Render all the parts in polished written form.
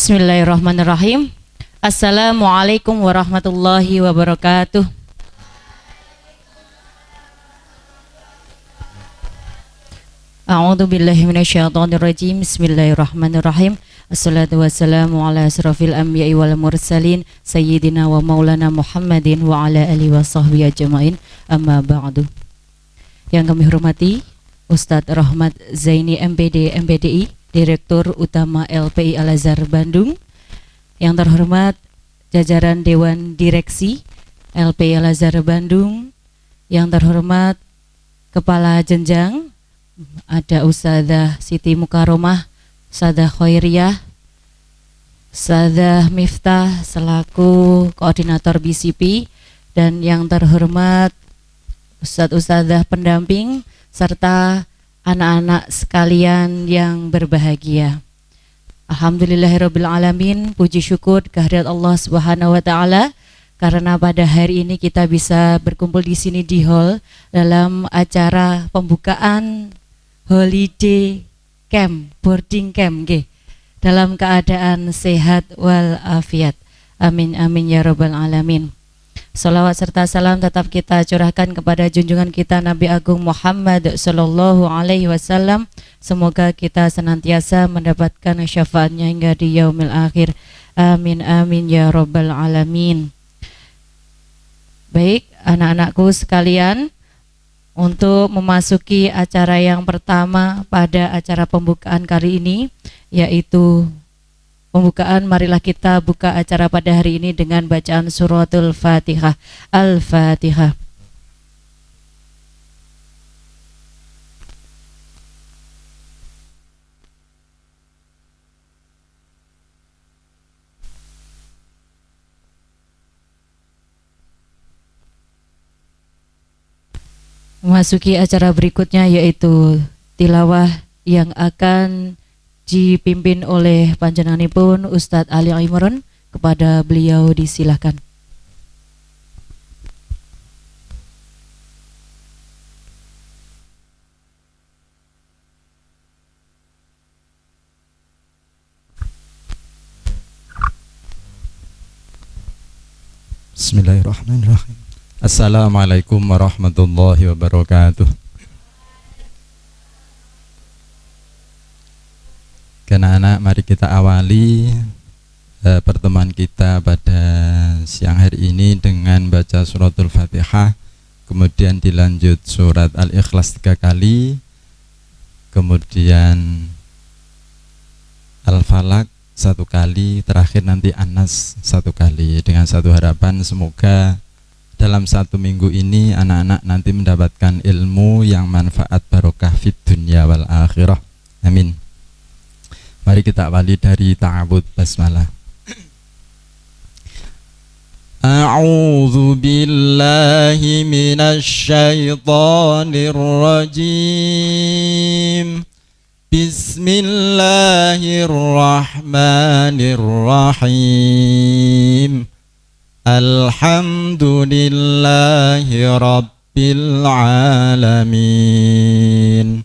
Bismillahirrahmanirrahim. Assalamualaikum warahmatullahi wabarakatuh. A'udzu billahi minasyaitonir rajim. Bismillahirrahmanirrahim. Assalatu wassalamu ala asrofil anbiya'i wal mursalin sayyidina wa maulana Muhammadin wa ala alihi wa sahbihi ajmain. Amma ba'du. Yang kami hormati Ustadz Rahmat Zaini MPD MPDI, Direktur Utama LPI Al-Azhar Bandung. Yang terhormat jajaran Dewan Direksi LPI Al-Azhar Bandung. Yang terhormat Kepala Jenjang, ada Ustadzah Siti Mukaromah, Ustadzah Khairiyah, Ustadzah Miftah selaku Koordinator BCP, dan yang terhormat Ustadzah pendamping serta anak-anak sekalian yang berbahagia. Alhamdulillahirabbil alamin, puji syukur kehadirat Allah Subhanahu wa taala karena pada hari ini kita bisa berkumpul di sini di hall dalam acara pembukaan holiday camp, boarding camp nggih. Dalam keadaan sehat wal afiat. Amin amin ya rabbal alamin. Salawat serta salam tetap kita curahkan kepada junjungan kita Nabi Agung Muhammad sallallahu alaihi wasallam. Semoga kita senantiasa mendapatkan syafaatnya hingga di yaumil akhir. Amin amin ya rabbal alamin. Baik, anak-anakku sekalian, untuk memasuki acara yang pertama pada acara pembukaan kali ini, yaitu pembukaan, marilah kita buka acara pada hari ini dengan bacaan suratul Fatihah. Al-Fatihah. Memasuki acara berikutnya yaitu tilawah yang akan dipimpin oleh panjenenganipun Ustadz Ali Imron. Kepada beliau disilahkan. Bismillahirrahmanirrahim. Assalamualaikum warahmatullahi wabarakatuh. Anak-anak, mari kita awali pertemuan kita pada siang hari ini dengan baca suratul Fatihah, kemudian dilanjut surat Al-Ikhlas 3 kali, kemudian Al-Falaq 1 kali, terakhir nanti An-Nas 1 kali, dengan satu harapan semoga dalam 1 minggu ini anak-anak nanti mendapatkan ilmu yang manfaat barokah fid dunya wal akhirah. Amin. Mari kita awali dari ta'awud basmalah. A'udzu billahi minasy syaithanir rajim. Bismillahirrahmanirrahim. Alhamdulillahi rabbil alamin.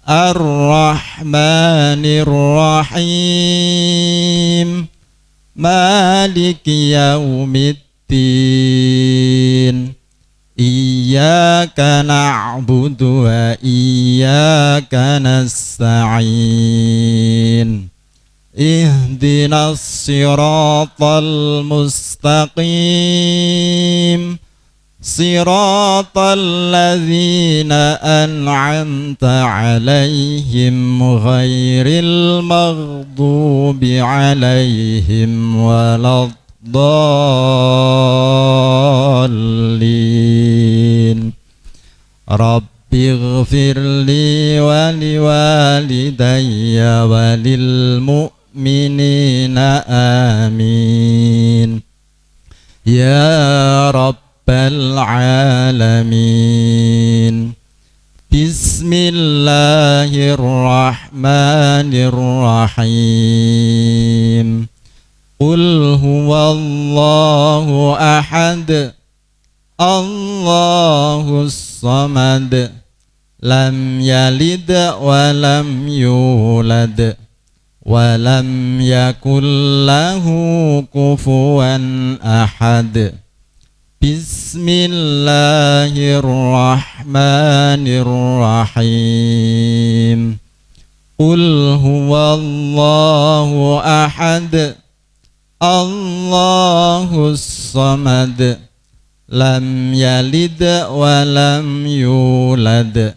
Ar-Rahmanir Rahim. Maliki yaumiddin. Iyyaka na'budu wa iyyaka nasta'in. Ihdinas siratal mustaqim. Siratal ladzina an'amta 'alaihim ghairil maghdubi 'alaihim waladdallin. Rabbighfirli wa liwalidayya wa lil mu'minina amin. Ya Rabb Alamin. Bismillahirrahmanirrahim. Qul huwallahu ahad, Allahus samad, lam yalid wa lam yulad ولم يكن له كفوا أحد بسم الله الرحمن الرحيم قل هو الله أحد الله الصمد لم يلد ولم يولد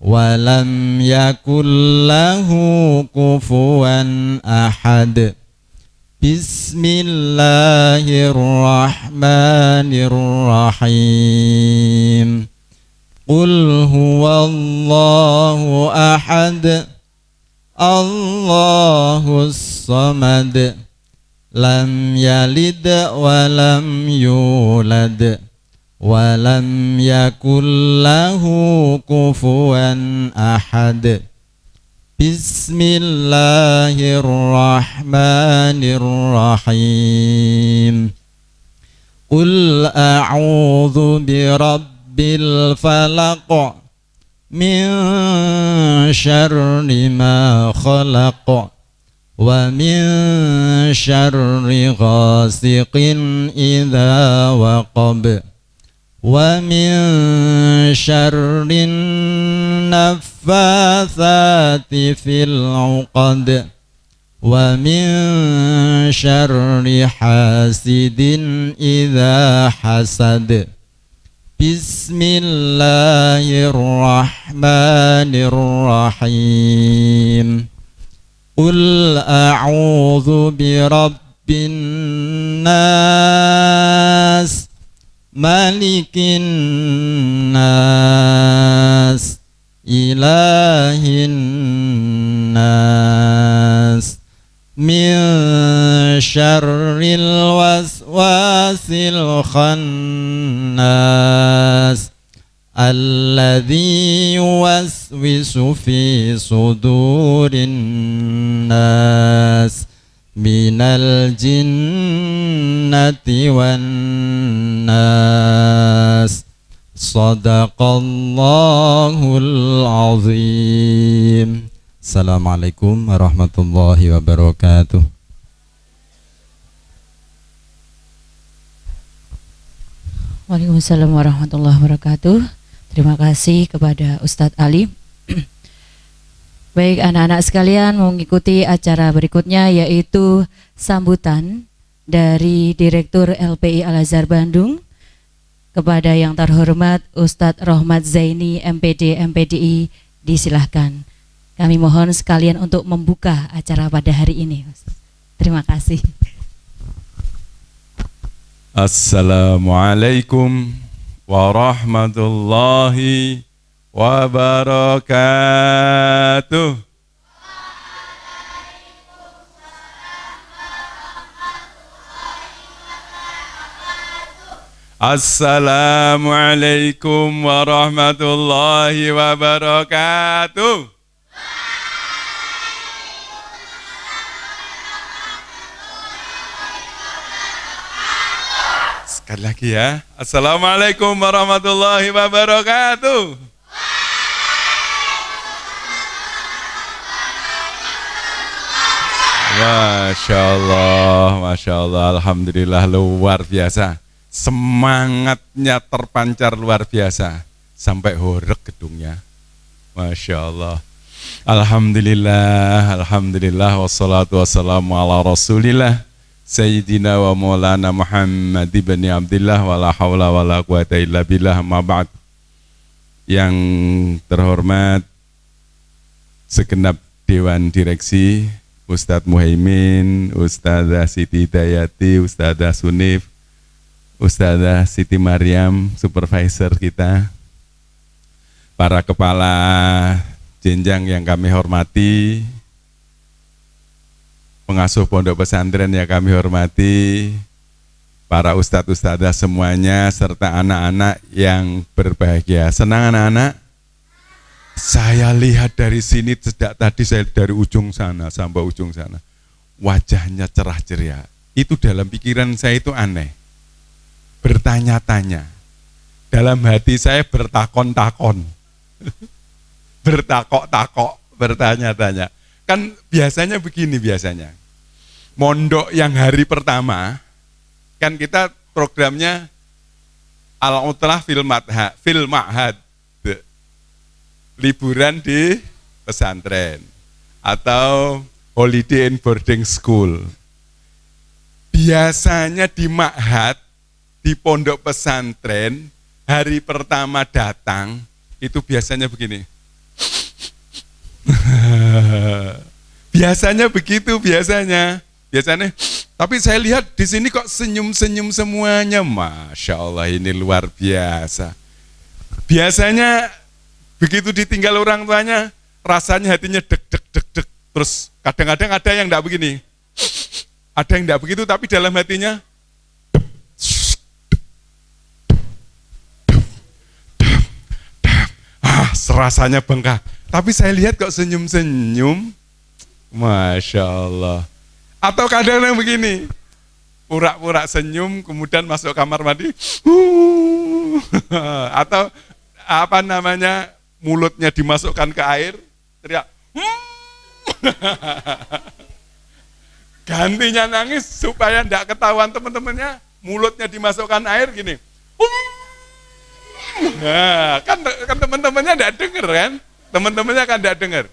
ولم يكن له كفوا أحد بسم الله الرحمن الرحيم قل هو الله أحد الله الصمد لم يلد ولم يولد ولم يكن له كفوا أحد بسم الله الرحمن الرحيم قل أعوذ برب الفلق من شر ما خلق ومن شر غاسق إذا وقب ومن شر النفاثات في العقد ومن شر حاسد إذا حسد بسم الله الرحمن الرحيم قل أعوذ برب الناس ملك الناس إله الناس من شر الوسواس الخناس الذي يوسوس في صدور الناس من الجنة والناس صدق الله العظيم. Assalamualaikum warahmatullahi wabarakatuh. Waalaikumsalam warahmatullahi wabarakatuh. Terima kasih kepada Ustadz Ali. Baik anak-anak sekalian, mengikuti acara berikutnya yaitu sambutan dari Direktur LPI Al-Azhar Bandung kepada yang terhormat Ustadz Rohmat Zaini MPD MPDI, disilahkan. Kami mohon sekalian untuk membuka acara pada hari ini. Terima kasih. Assalamualaikum warahmatullahi wabarakatuh. Assalamualaikum warahmatullahi wabarakatuh. Sekali lagi ya. Assalamualaikum warahmatullahi wabarakatuh. Masya Allah, alhamdulillah, luar biasa. Semangatnya terpancar luar biasa. Sampai horeg gedungnya. Masya Allah. Alhamdulillah, wassalatu wassalamu ala rasulillah Sayyidina wa maulana Muhammad ibn Abdillah wa la hawla wa la quwata illa billah, ma ba'd. Yang terhormat segenap Dewan Direksi, Ustadz Muhaimin, Ustadzah Siti Dayati, Ustadzah Sunif, Ustadzah Siti Maryam, supervisor kita, para kepala jenjang yang kami hormati, pengasuh pondok pesantren yang kami hormati, para ustadz-ustadzah semuanya, serta anak-anak yang berbahagia. Senang anak-anak? Saya lihat dari sini, sejak tadi saya dari ujung sana sampai ujung sana, wajahnya cerah ceria. Itu dalam pikiran saya itu aneh, bertanya-tanya. Dalam hati saya bertakon-takon, bertakok-takok, bertanya-tanya. Kan biasanya begini biasanya. Mondok yang hari pertama, kan kita programnya Al-Utlah fil Ma'had. Liburan di pesantren atau holiday in boarding school. Biasanya di Ma'had, di pondok pesantren, hari pertama datang, itu biasanya begini. Biasanya begitu, biasanya. Tapi saya lihat di sini kok senyum-senyum semuanya. Masya Allah, ini luar biasa. Biasanya begitu ditinggal orang tuanya, rasanya hatinya deg. Terus kadang-kadang ada yang enggak begini. Ada yang enggak begitu, tapi dalam hatinya rasanya bengkak. Tapi saya lihat kok senyum-senyum. Masya Allah. Atau kadang-kadang begini, pura-pura senyum, kemudian masuk kamar mandi. Atau apa namanya, mulutnya dimasukkan ke air, teriak. Gantinya nangis supaya tidak ketahuan teman-temannya, mulutnya dimasukkan air gini. Nah, kan teman-temannya tidak dengar kan? Teman-temannya kan tidak dengar.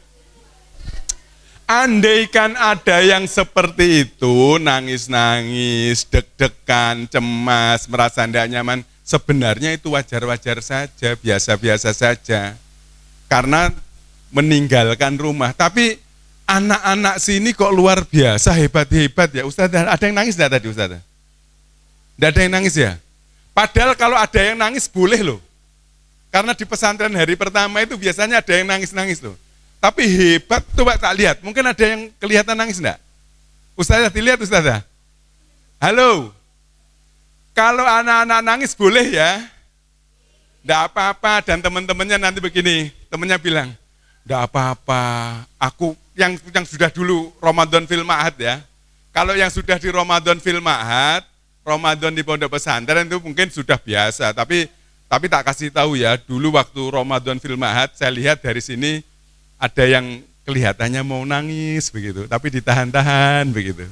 Andaikan ada yang seperti itu, nangis-nangis, deg-degan, cemas, merasa tidak nyaman, sebenarnya itu wajar-wajar saja, biasa-biasa saja. Karena meninggalkan rumah. Tapi anak-anak sini kok luar biasa, hebat-hebat ya. Ustaz, ada yang nangis tidak tadi Ustaz? Tidak ada yang nangis ya? Padahal kalau ada yang nangis boleh loh. Karena di pesantren hari pertama itu biasanya ada yang nangis-nangis loh. Tapi hebat, coba tak lihat. Mungkin ada yang kelihatan nangis enggak? Ustazah, dilihat Ustazah. Halo. Kalau anak-anak nangis boleh ya? Enggak apa-apa. Dan teman-temannya nanti begini. Temannya bilang, enggak apa-apa. Aku yang sudah dulu Ramadan fil Ma'had ya. Kalau yang sudah di Ramadan fil Ma'had, Ramadan di pondok pesantren itu mungkin sudah biasa. Tapi tak kasih tahu ya, dulu waktu Ramadan fil Ma'had, saya lihat dari sini ada yang kelihatannya mau nangis begitu, tapi ditahan-tahan begitu.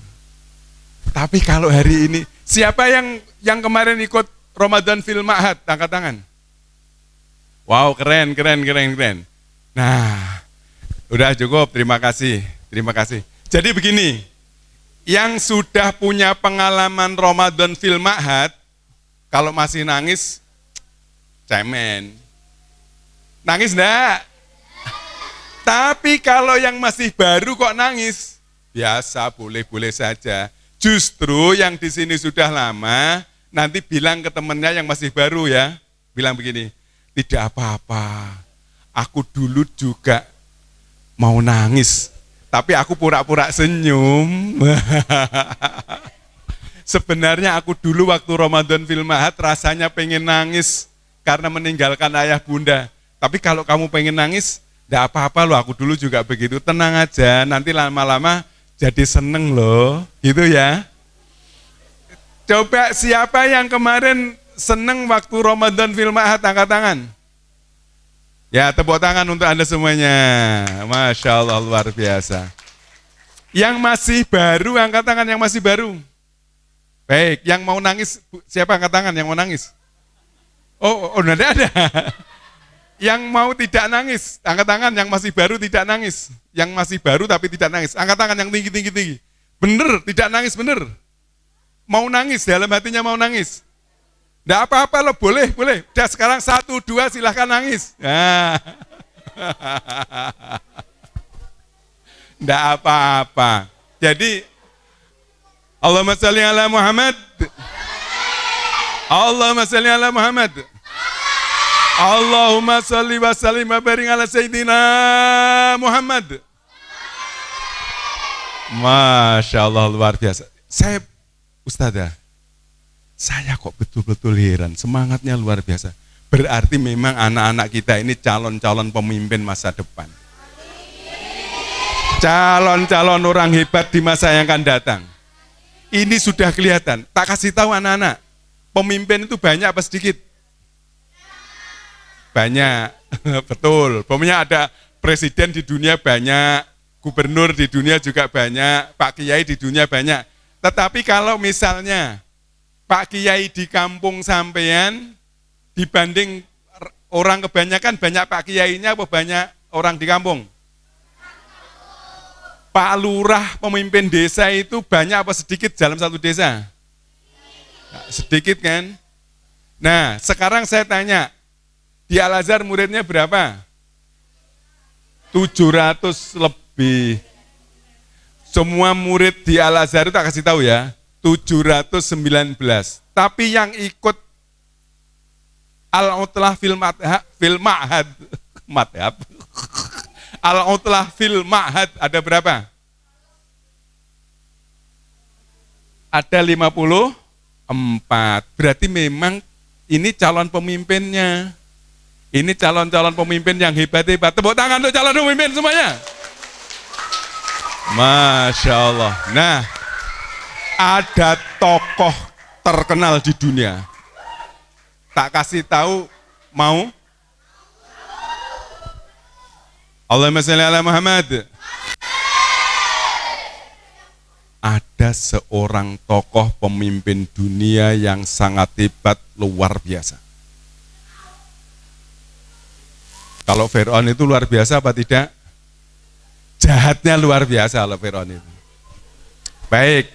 Tapi kalau hari ini, siapa yang kemarin ikut Ramadan fil Ma'had? Angkat tangan. Wow, keren. Nah, udah cukup, terima kasih. Jadi begini, yang sudah punya pengalaman Ramadan fil Ma'had, kalau masih nangis, cemen. Nangis enggak? Tapi kalau yang masih baru kok nangis, biasa, boleh-boleh saja. Justru yang di sini sudah lama, nanti bilang ke temennya yang masih baru ya, bilang begini, tidak apa-apa, aku dulu juga mau nangis, tapi aku pura-pura senyum. Sebenarnya aku dulu waktu Ramadan fil Ma'had rasanya pengen nangis karena meninggalkan ayah bunda. Tapi kalau kamu pengen nangis, enggak apa-apa loh, aku dulu juga begitu, tenang aja, nanti lama-lama jadi seneng loh, gitu ya. Coba siapa yang kemarin seneng waktu Ramadan fil Ma'had, angkat tangan. Ya, tepuk tangan untuk Anda semuanya. Masya Allah, luar biasa. Yang masih baru, angkat tangan yang masih baru. Baik, yang mau nangis, siapa angkat tangan yang mau nangis? Oh, enggak ada. Yang mau tidak nangis, angkat tangan yang masih baru tidak nangis. Yang masih baru tapi tidak nangis, angkat tangan yang tinggi. Bener, tidak nangis bener. Mau nangis, dalam hatinya mau nangis. Enggak apa-apa loh, boleh. Udah sekarang 1, 2 silahkan nangis. Nah. Enggak apa-apa. Jadi, Allahumma sholli ala Muhammad. Allahumma sholli ala Muhammad. Allahumma sholli wa sallim wa barik ala Sayyidina Muhammad. Masya Allah, luar biasa. Ustazah, saya kok betul-betul heran, semangatnya luar biasa. Berarti memang anak-anak kita ini calon-calon pemimpin masa depan. Calon-calon orang hebat di masa yang akan datang. Ini sudah kelihatan. Tak kasih tahu anak-anak, pemimpin itu banyak apa sedikit? Banyak, betul. Pokoknya ada presiden di dunia banyak, gubernur di dunia juga banyak, Pak Kiai di dunia banyak. Tetapi kalau misalnya Pak Kiai di kampung sampean dibanding orang kebanyakan, banyak Pak Kiainya apa banyak orang di kampung? Pak Lurah pemimpin desa itu banyak apa sedikit dalam satu desa? Sedikit kan? Nah, sekarang saya tanya, di Al-Azhar muridnya berapa? 700 lebih. Semua murid di Al-Azhar itu tak kasih tahu ya, 719. Tapi yang ikut Al-Utlah fil Ma'had, Al-Utlah fil Ma'had ada berapa? Ada 54. Berarti memang ini calon pemimpinnya. Ini calon-calon pemimpin yang hebat-hebat. Tepuk tangan untuk calon pemimpin semuanya. Masya Allah. Nah, ada tokoh terkenal di dunia. Tak kasih tahu, mau? Allahumma shalli ala Muhammad. Ada seorang tokoh pemimpin dunia yang sangat hebat, luar biasa. Kalau Fir'aun itu luar biasa apa tidak? Jahatnya luar biasa kalau Fir'aun itu. Baik,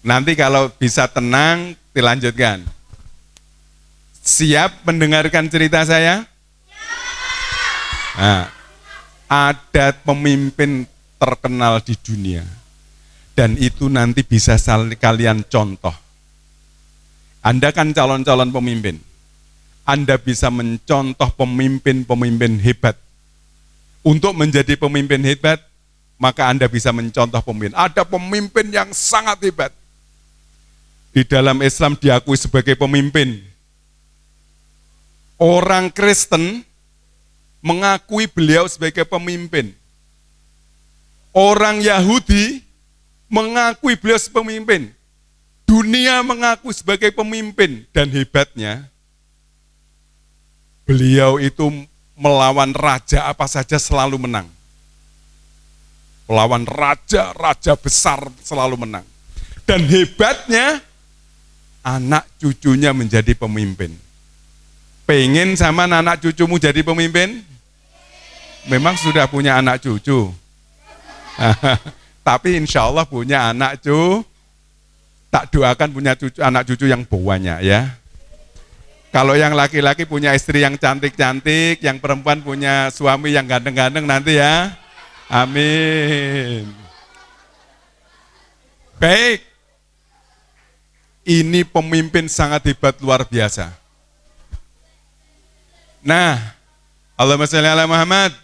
nanti kalau bisa tenang, dilanjutkan. Siap mendengarkan cerita saya? Nah, ada pemimpin terkenal di dunia. Dan itu nanti bisa kalian contoh. Anda kan calon-calon pemimpin. Anda bisa mencontoh pemimpin-pemimpin hebat. Untuk menjadi pemimpin hebat, maka Anda bisa mencontoh pemimpin. Ada pemimpin yang sangat hebat. Di dalam Islam diakui sebagai pemimpin. Orang Kristen mengakui beliau sebagai pemimpin. Orang Yahudi mengakui beliau sebagai pemimpin. Dunia mengaku sebagai pemimpin. Dan hebatnya, beliau itu melawan raja apa saja selalu menang. Melawan raja-raja besar selalu menang. Dan hebatnya, anak cucunya menjadi pemimpin. Pengen sama anak cucumu jadi pemimpin? Memang sudah punya anak cucu. Tapi insya Allah punya anak cucu. Tak doakan punya anak cucu yang banyak ya. Kalau yang laki-laki punya istri yang cantik-cantik, yang perempuan punya suami yang ganteng-ganteng nanti ya. Amin. Baik. Ini pemimpin sangat hebat luar biasa. Nah, Allahumma shalli ala Muhammad.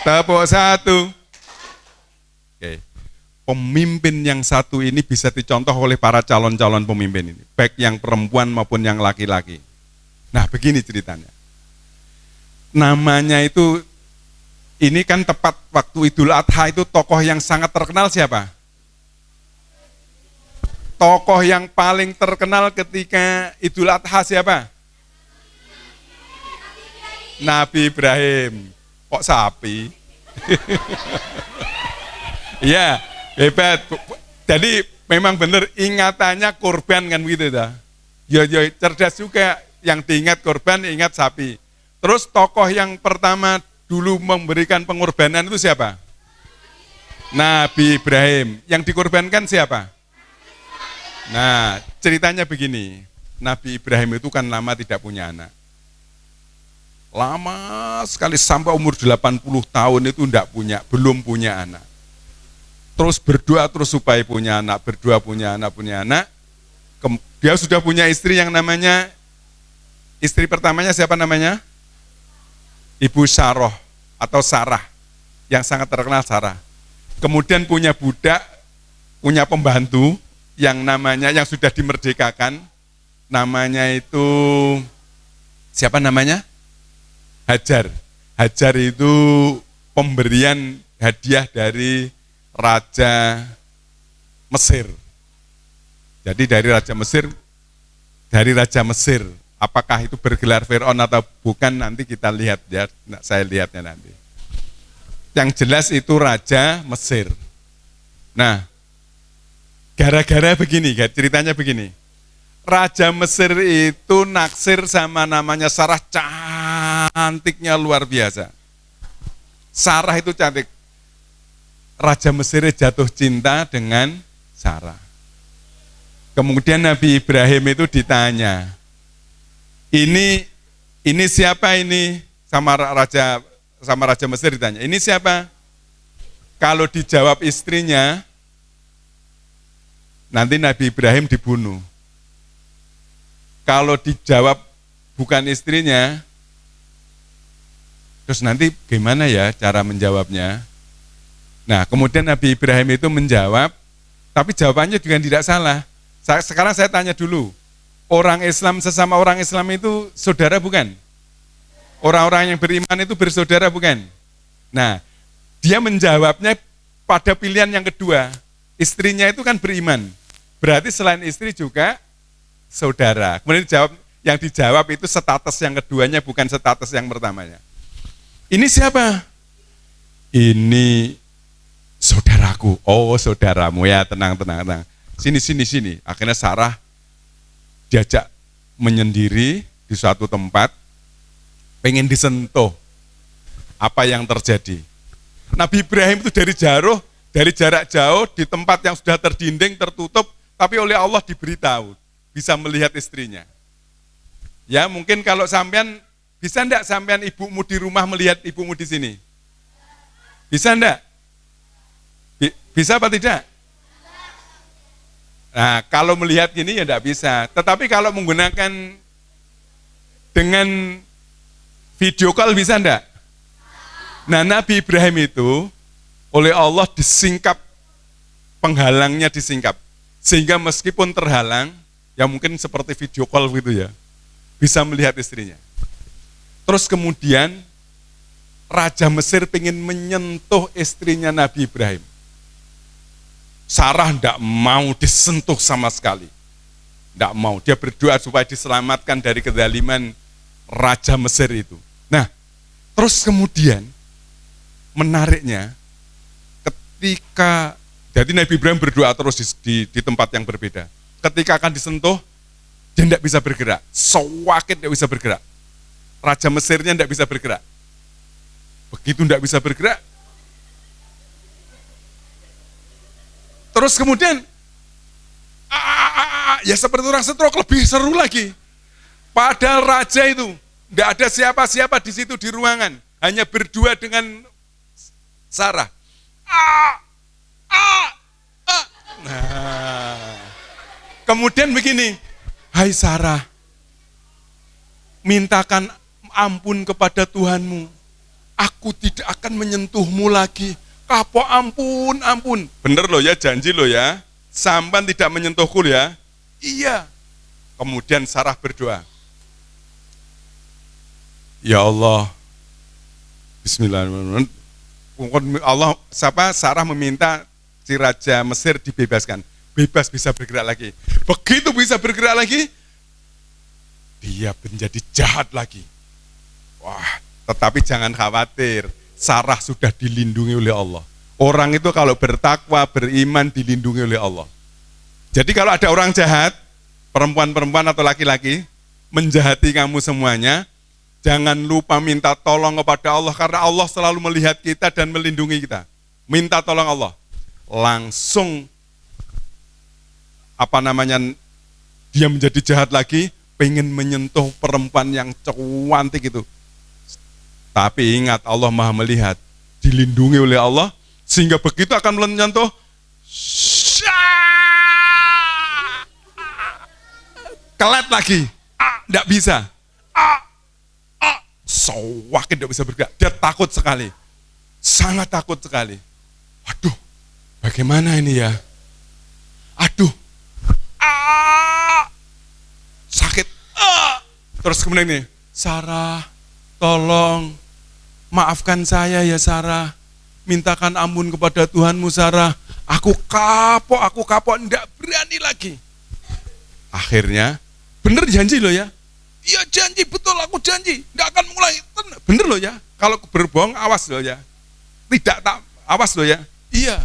Tepuk satu. Oke. Pemimpin yang satu ini bisa dicontoh oleh para calon-calon pemimpin ini, baik yang perempuan maupun yang laki-laki. Nah, begini ceritanya. Namanya itu, ini kan tepat waktu Idul Adha itu tokoh yang sangat terkenal siapa? Tokoh yang paling terkenal ketika Idul Adha siapa? Nabi Ibrahim. Kok sapi? Ya. Hebat. Jadi memang benar ingatannya korban kan begitu dah. Ya cerdas juga, yang diingat korban ingat sapi. Terus tokoh yang pertama dulu memberikan pengorbanan itu siapa? Nabi Ibrahim. Yang dikorbankan siapa? Nah, ceritanya begini. Nabi Ibrahim itu kan lama tidak punya anak. Lama sekali sampai umur 80 tahun itu belum punya anak. Terus berdoa terus supaya punya anak, berdoa punya anak. Dia sudah punya istri yang namanya, istri pertamanya siapa namanya? Ibu Saroh atau Sarah, yang sangat terkenal Sarah. Kemudian punya budak, punya pembantu yang namanya, yang sudah dimerdekakan, namanya itu, siapa namanya? Hajar. Hajar itu pemberian hadiah dari Raja Mesir. Jadi dari Raja Mesir, apakah itu bergelar Fir'aun atau bukan nanti kita lihat ya, saya lihatnya nanti. Yang jelas itu Raja Mesir. Nah, gara-gara begini, ceritanya begini. Raja Mesir itu naksir sama namanya Sarah, cantiknya luar biasa. Sarah itu cantik. Raja Mesir jatuh cinta dengan Sarah. Kemudian Nabi Ibrahim itu ditanya, ini siapa ini? Sama Raja Mesir ditanya, ini siapa? Kalau dijawab istrinya, nanti Nabi Ibrahim dibunuh. Kalau dijawab bukan istrinya, terus nanti gimana ya cara menjawabnya? Nah, kemudian Nabi Ibrahim itu menjawab, tapi jawabannya juga tidak salah. Sekarang saya tanya dulu, orang Islam sesama orang Islam itu saudara bukan? Orang-orang yang beriman itu bersaudara bukan? Nah, dia menjawabnya pada pilihan yang kedua. Istrinya itu kan beriman. Berarti selain istri juga saudara. Kemudian yang dijawab itu status yang keduanya, bukan status yang pertamanya. Ini siapa? Ini saudaraku. Oh, saudaramu ya, tenang. Sini. Akhirnya Sarah diajak menyendiri di suatu tempat, pengen disentuh apa yang terjadi. Nabi Ibrahim itu dari jarak jauh di tempat yang sudah terdinding, tertutup, tapi oleh Allah diberitahu bisa melihat istrinya. Ya, mungkin kalau sampean, bisa enggak sampean ibumu di rumah melihat ibumu di sini? Bisa enggak? Bisa apa tidak? Nah, kalau melihat gini ya enggak bisa. Tetapi kalau menggunakan dengan video call bisa enggak? Nah, Nabi Ibrahim itu oleh Allah disingkap, penghalangnya disingkap. Sehingga meskipun terhalang, ya mungkin seperti video call gitu ya, bisa melihat istrinya. Terus kemudian Raja Mesir pengen menyentuh istrinya Nabi Ibrahim. Sarah enggak mau disentuh sama sekali. Enggak mau, dia berdoa supaya diselamatkan dari kezaliman Raja Mesir itu. Nah, terus kemudian menariknya ketika, jadi Nabi Ibrahim berdoa terus di tempat yang berbeda. Ketika akan disentuh, dia tidak bisa bergerak. Sewakit tidak bisa bergerak. Raja Mesirnya tidak bisa bergerak. Begitu tidak bisa bergerak, terus kemudian ya seperti orang stroke, lebih seru lagi. Padahal raja itu tidak ada siapa-siapa di situ di ruangan, hanya berdua dengan Sarah. Nah, kemudian begini, hai Sarah, mintakan ampun kepada Tuhanmu. Aku tidak akan menyentuhmu lagi. Kapok, ampun. Bener loh ya, janji loh ya. Sampan tidak menyentuhku ya. Iya. Kemudian Sarah berdoa. Ya Allah, Bismillahirrahmanirrahim. Allah, Sarah meminta si Raja Mesir dibebaskan. Bebas, bisa bergerak lagi. Begitu bisa bergerak lagi, dia menjadi jahat lagi. Wah, tetapi jangan khawatir, Sarah sudah dilindungi oleh Allah. Orang itu kalau bertakwa, beriman, dilindungi oleh Allah. Jadi kalau ada orang jahat, perempuan-perempuan atau laki-laki, menjahati kamu semuanya, jangan lupa minta tolong kepada Allah, karena Allah selalu melihat kita dan melindungi kita. Minta tolong Allah. Langsung, dia menjadi jahat lagi, pengen menyentuh perempuan yang cantik itu. Tapi ingat, Allah Maha melihat, dilindungi oleh Allah, sehingga begitu akan menyentuh, kelet lagi, tidak bisa, sewakit tidak bisa bergerak, dia takut sekali, sangat takut sekali. Aduh, bagaimana ini ya? Aduh, sakit. Terus kemudian ini, Sarah, tolong maafkan saya ya Sarah, mintakan ampun kepada Tuhanmu Sarah, aku kapok, tidak berani lagi. Akhirnya, bener janji loh ya, iya janji, betul aku janji, tidak akan mengulangi, bener loh ya, kalau berbohong awas loh ya, tidak tak awas loh ya. Iya.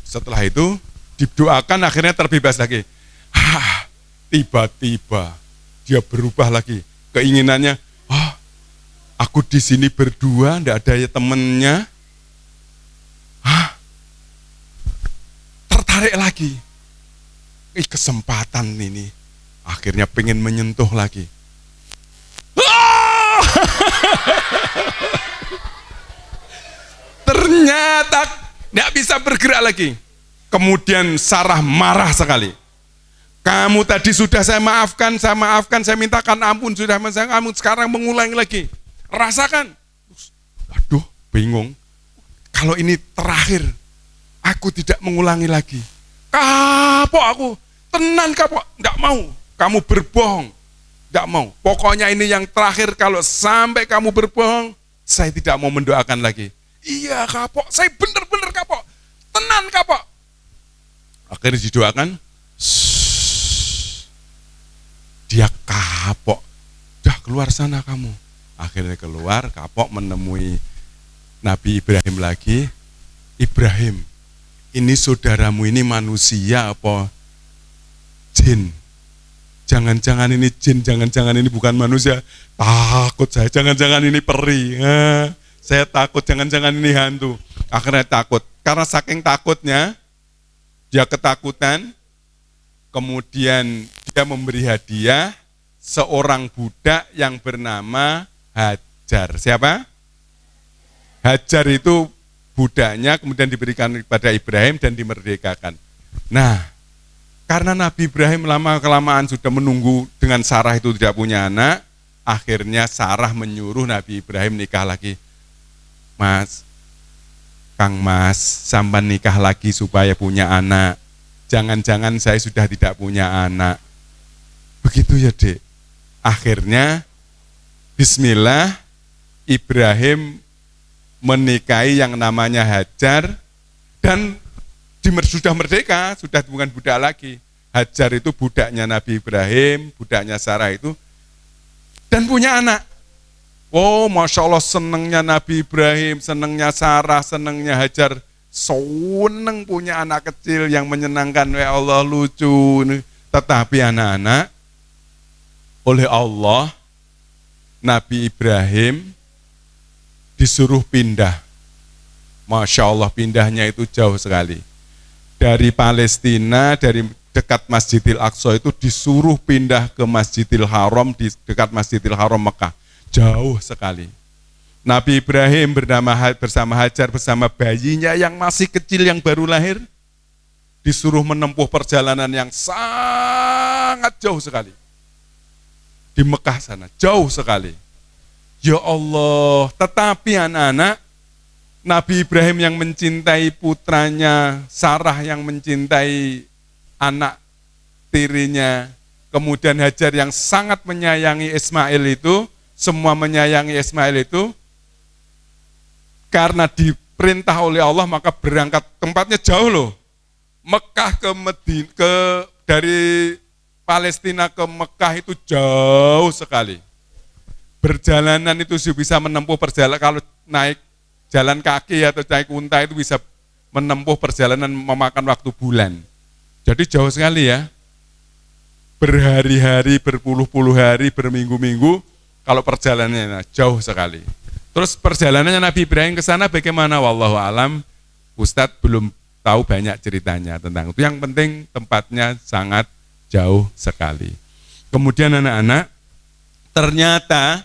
Setelah itu didoakan akhirnya terbebas lagi. Tiba-tiba dia berubah lagi. Keinginannya, aku di sini berdua, tidak ada ya temennya. Tertarik lagi. Kesempatan ini. Akhirnya pengen menyentuh lagi. Ternyata tidak bisa bergerak lagi. Kemudian Sarah marah sekali. Kamu tadi sudah saya maafkan, saya mintakan ampun, sudah kamu sekarang mengulangi lagi. Rasakan. Waduh, bingung. Kalau ini terakhir, aku tidak mengulangi lagi. Kapok aku, tenan kapok, enggak mau. Kamu berbohong, enggak mau. Pokoknya ini yang terakhir, kalau sampai kamu berbohong, saya tidak mau mendoakan lagi. Iya kapok, saya benar-benar kapok, tenan kapok. Akhirnya didoakan, dia kapok, dah keluar sana kamu. Akhirnya keluar, kapok menemui Nabi Ibrahim lagi. Ibrahim, ini saudaramu ini manusia apa jin? Jangan-jangan ini jin, jangan-jangan ini bukan manusia. Takut saya, jangan-jangan ini peri. Saya takut, jangan-jangan ini hantu. Akhirnya takut, karena saking takutnya, dia ketakutan, kemudian dia memberi hadiah seorang budak yang bernama Hajar. Siapa? Hajar itu budaknya, kemudian diberikan kepada Ibrahim dan dimerdekakan. Nah, karena Nabi Ibrahim lama-kelamaan sudah menunggu dengan Sarah itu tidak punya anak, akhirnya Sarah menyuruh Nabi Ibrahim nikah lagi. Mas, Kang Mas, sampai nikah lagi supaya punya anak. Jangan-jangan saya sudah tidak punya anak. Begitu ya, Dek. Akhirnya, bismillah, Ibrahim menikahi yang namanya Hajar dan sudah merdeka, sudah bukan budak lagi. Hajar itu budaknya Nabi Ibrahim, budaknya Sarah itu, dan punya anak. Oh, Masya Allah, senangnya Nabi Ibrahim, senangnya Sarah, senangnya Hajar, senang punya anak kecil yang menyenangkan. Ya Allah, lucu. Tetapi anak-anak, oleh Allah, Nabi Ibrahim disuruh pindah. Masya Allah, pindahnya itu jauh sekali. Dari Palestina, dari dekat Masjidil Aqsa itu disuruh pindah ke Masjidil Haram, di dekat Masjidil Haram Mekah. Jauh sekali. Nabi Ibrahim bersama Hajar, bersama bayinya yang masih kecil yang baru lahir, disuruh menempuh perjalanan yang sangat jauh sekali. Di Mekah sana, jauh sekali. Ya Allah, tetapi anak-anak, Nabi Ibrahim yang mencintai putranya, Sarah yang mencintai anak tirinya, kemudian Hajar yang sangat menyayangi Ismail itu, semua menyayangi Ismail itu, karena diperintah oleh Allah maka berangkat, tempatnya jauh loh, Mekah ke dari Palestina ke Mekah itu jauh sekali. Perjalanan itu bisa menempuh perjalanan, kalau naik jalan kaki atau naik unta itu bisa menempuh perjalanan memakan waktu bulan. Jadi jauh sekali ya. Berhari-hari, berpuluh-puluh hari, berminggu-minggu, kalau perjalanannya jauh sekali. Terus perjalanannya Nabi Ibrahim ke sana bagaimana? Wallahu alam, Ustadz belum tahu banyak ceritanya tentang itu. Yang penting tempatnya sangat jauh sekali. Kemudian anak-anak, ternyata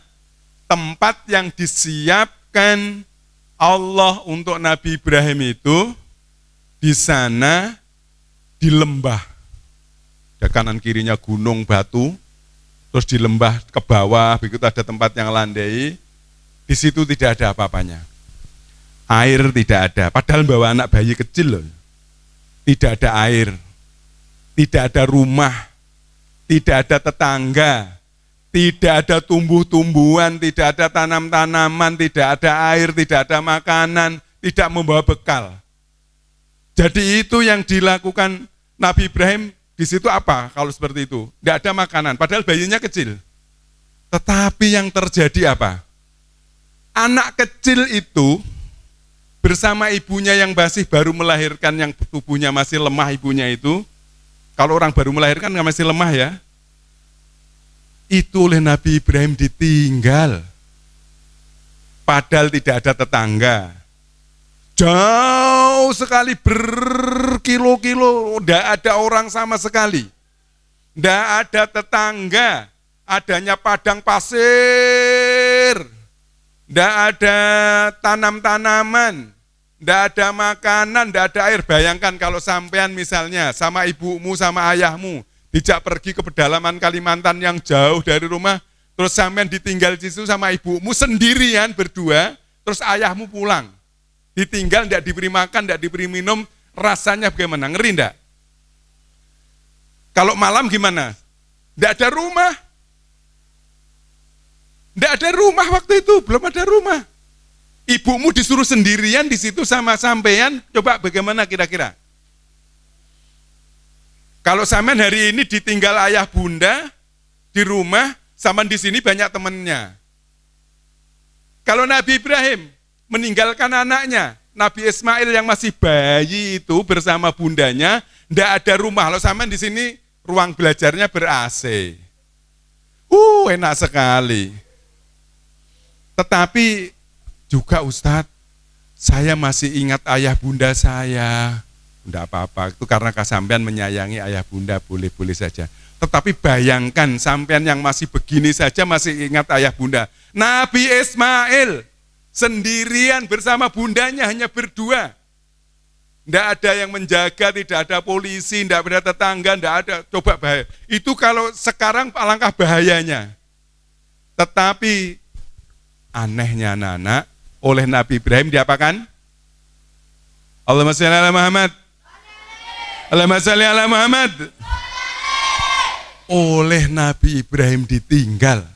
tempat yang disiapkan Allah untuk Nabi Ibrahim itu di sana di lembah. Ada kanan kirinya gunung batu, terus di lembah ke bawah, begitu ada tempat yang landai, di situ tidak ada apa-apanya. Air tidak ada, padahal bawa anak bayi kecil loh. Tidak ada air, tidak ada rumah, tidak ada tetangga, tidak ada tumbuh-tumbuhan, tidak ada tanam-tanaman, tidak ada air, tidak ada makanan, tidak membawa bekal. Jadi itu yang dilakukan Nabi Ibrahim di situ apa kalau seperti itu? Tidak ada makanan, padahal bayinya kecil. Tetapi yang terjadi apa? Anak kecil itu bersama ibunya yang masih baru melahirkan, yang tubuhnya masih lemah ibunya itu. Kalau orang baru melahirkan nggak masih lemah ya. Itu oleh Nabi Ibrahim ditinggal. Padahal tidak ada tetangga. Jauh sekali berkilo-kilo, tidak ada orang sama sekali. Tidak ada tetangga, adanya padang pasir. Tidak ada tanam-tanaman, tidak ada makanan, tidak ada air. Bayangkan kalau sampean misalnya sama ibumu, sama ayahmu, dijak pergi ke pedalaman Kalimantan yang jauh dari rumah, terus sampean ditinggal di situ sama ibumu sendirian berdua, terus ayahmu pulang. Ditinggal, tidak diberi makan, tidak diberi minum, rasanya bagaimana? Ngeri enggak? Kalau malam gimana? Tidak ada rumah. Tidak ada rumah waktu itu, belum ada rumah. Ibumu disuruh sendirian di situ sama sampean, coba bagaimana kira-kira? Kalau sampean hari ini ditinggal ayah bunda di rumah, sama di sini banyak temannya. Kalau Nabi Ibrahim meninggalkan anaknya, Nabi Ismail yang masih bayi itu bersama bundanya, tidak ada rumah. Kalau sampean di sini ruang belajarnya ber-AC. Enak sekali. Tetapi juga Ustadz, saya masih ingat ayah bunda saya. Tidak apa-apa, itu karena sampean menyayangi ayah bunda, boleh-boleh saja. Tetapi bayangkan sampean yang masih begini saja masih ingat ayah bunda. Nabi Ismail sendirian bersama bundanya, hanya berdua. Tidak ada yang menjaga, tidak ada polisi, tidak ada tetangga, tidak ada. Coba bahaya. Itu kalau sekarang alangkah bahayanya. Tetapi anehnya anak-anak, oleh Nabi Ibrahim diapakan? Allahumma shalli ala Muhammad. Allahumma shalli ala Muhammad. Oleh Nabi Ibrahim ditinggal.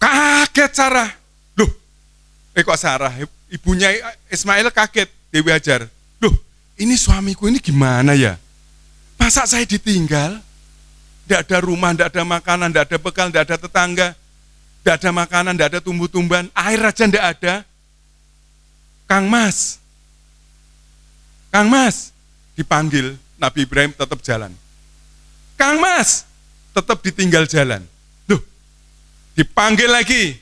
Kaget Sarah. Loh, kok Sarah? Ibunya Ismail kaget, Dewi Hajar. Loh, ini suamiku ini gimana ya? Masa saya ditinggal? Tidak ada rumah, tidak ada makanan, tidak ada bekal, tidak ada tetangga. Tidak ada makanan, tidak ada tumbuh-tumbuhan, air aja tidak ada. Kang Mas, dipanggil, Nabi Ibrahim tetap jalan. Kang Mas, tetap ditinggal jalan. Loh, dipanggil lagi.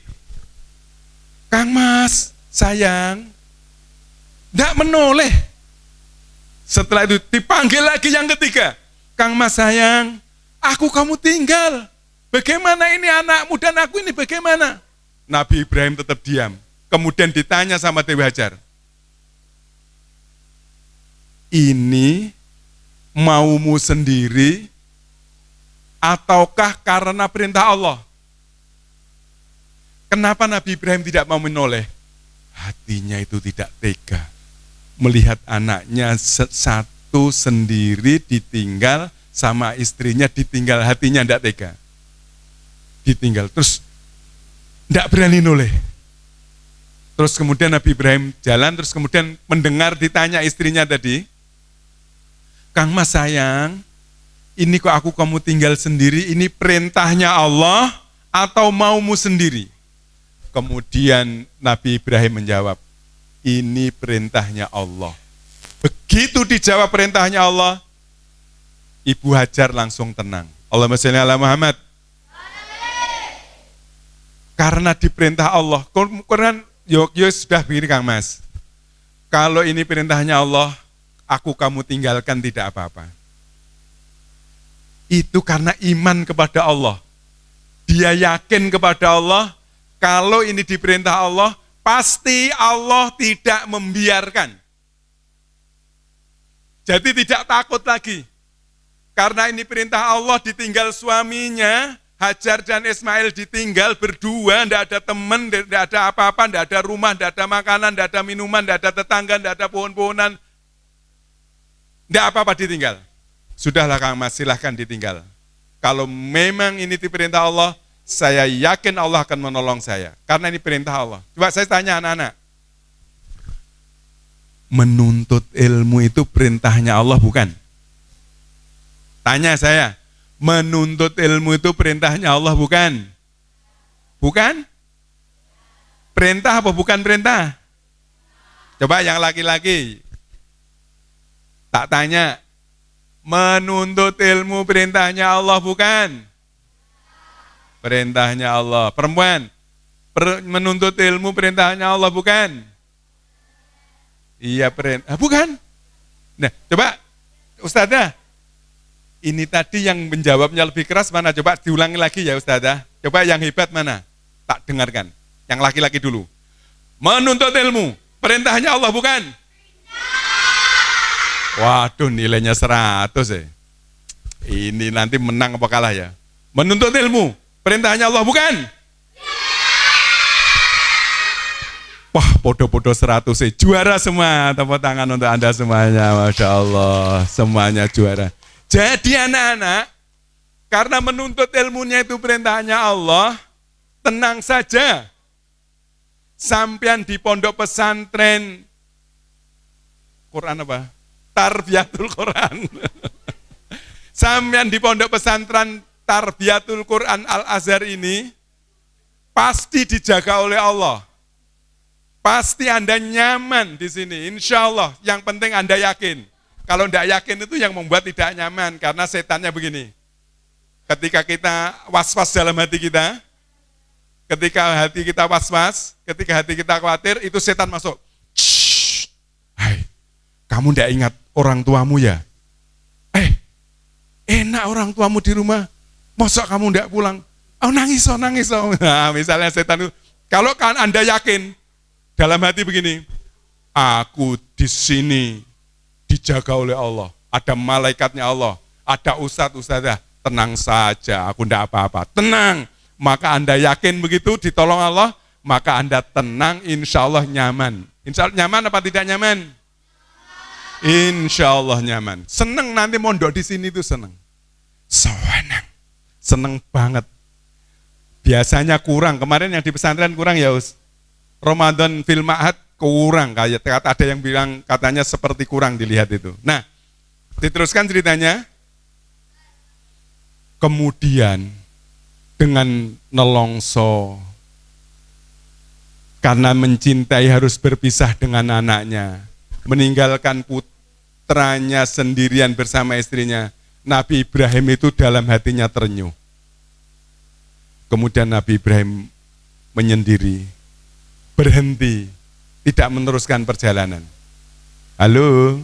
Kang Mas, sayang, tidak menoleh. Setelah itu dipanggil lagi yang ketiga. Kang Mas sayang, aku kamu tinggal. Bagaimana ini anakmu dan aku ini bagaimana? Nabi Ibrahim tetap diam. Kemudian ditanya sama Dewi Hajar. Ini maumu sendiri ataukah karena perintah Allah? Kenapa Nabi Ibrahim tidak mau menoleh? Hatinya itu tidak tega. Melihat anaknya satu sendiri ditinggal sama istrinya ditinggal, hatinya tidak tega. Ditinggal, terus tidak berani noleh. Terus kemudian Nabi Ibrahim jalan, terus kemudian mendengar ditanya istrinya tadi, Kang Mas sayang, ini kok aku kamu tinggal sendiri, ini perintahnya Allah atau maumu sendiri? Kemudian Nabi Ibrahim menjawab, ini perintahnya Allah. Begitu dijawab perintahnya Allah, Ibu Hajar langsung tenang. Allahumma shalli ala Muhammad. Karena diperintah Allah. Karena yo sudah begini Kang Mas. Kalau ini perintahnya Allah, aku kamu tinggalkan tidak apa-apa. Itu karena iman kepada Allah. Dia yakin kepada Allah, kalau ini diperintah Allah, pasti Allah tidak membiarkan. Jadi tidak takut lagi. Karena ini perintah Allah, ditinggal suaminya, Hajar dan Ismail ditinggal berdua, tidak ada teman, tidak ada apa-apa, tidak ada rumah, tidak ada makanan, tidak ada minuman, tidak ada tetangga, tidak ada pohon-pohonan. Tidak apa-apa ditinggal. Sudahlah Kang Mas, silahkan ditinggal. Kalau memang ini diperintah Allah, saya yakin Allah akan menolong saya. Karena ini perintah Allah. Coba saya tanya anak-anak. Menuntut ilmu itu perintahnya Allah bukan? Tanya saya. Menuntut ilmu itu perintahnya Allah bukan? Bukan? Perintah apa bukan perintah? Coba yang laki-laki. Tak tanya, menuntut ilmu perintahnya Allah bukan? Perintahnya Allah. Perempuan, menuntut ilmu perintahnya Allah bukan? Iya perintah, bukan? Nah, coba Ustazah, ini tadi yang menjawabnya lebih keras mana? Coba diulangi lagi ya Ustazah. Coba yang hebat mana? Tak dengarkan. Yang laki-laki dulu. Menuntut ilmu, perintahnya Allah bukan? Waduh, nilainya 100 ya. Ini nanti menang apa kalah ya? Menuntut ilmu, perintahnya Allah bukan? Wah, podo-podo 100 sih. Juara semua. Tepuk tangan untuk Anda semuanya. Masya Allah, semuanya juara. Jadi anak-anak, karena menuntut ilmunya itu perintahnya Allah, tenang saja. Sampean di pondok pesantren, Quran apa? Tarbiyatul Quran. Sampean di pondok pesantren Tarbiyatul Quran Al-Azhar ini, pasti dijaga oleh Allah. Pasti Anda nyaman di sini, insya Allah. Yang penting Anda yakin. Kalau tidak yakin itu yang membuat tidak nyaman, karena setannya begini. Ketika kita was-was dalam hati kita, ketika hati kita was-was, ketika hati kita khawatir, itu setan masuk. Hai, kamu tidak ingat orang tuamu ya? Enak orang tuamu di rumah, masa kamu tidak pulang? Oh nangis. Nah, misalnya setan itu, kalau kan Anda yakin, dalam hati begini, aku di sini dijaga oleh Allah, ada malaikatnya Allah, ada ustadz-ustadzah, tenang saja, aku tidak apa-apa, tenang. Maka Anda yakin begitu, ditolong Allah, maka Anda tenang, insya Allah nyaman. Insya Allah nyaman apa tidak nyaman? Insya Allah nyaman. Seneng nanti mondok di sini tuh seneng. Seneng banget. Biasanya kurang, kemarin yang di pesantren kurang ya Us. Ramadan fil ma'had kurang, kayak ada yang bilang katanya seperti kurang dilihat itu. Nah, diteruskan ceritanya. Kemudian dengan nelongso, karena mencintai harus berpisah dengan anaknya, meninggalkan putranya sendirian bersama istrinya. Nabi Ibrahim itu dalam hatinya terenyuh. Kemudian Nabi Ibrahim menyendiri, berhenti, tidak meneruskan perjalanan. Halo?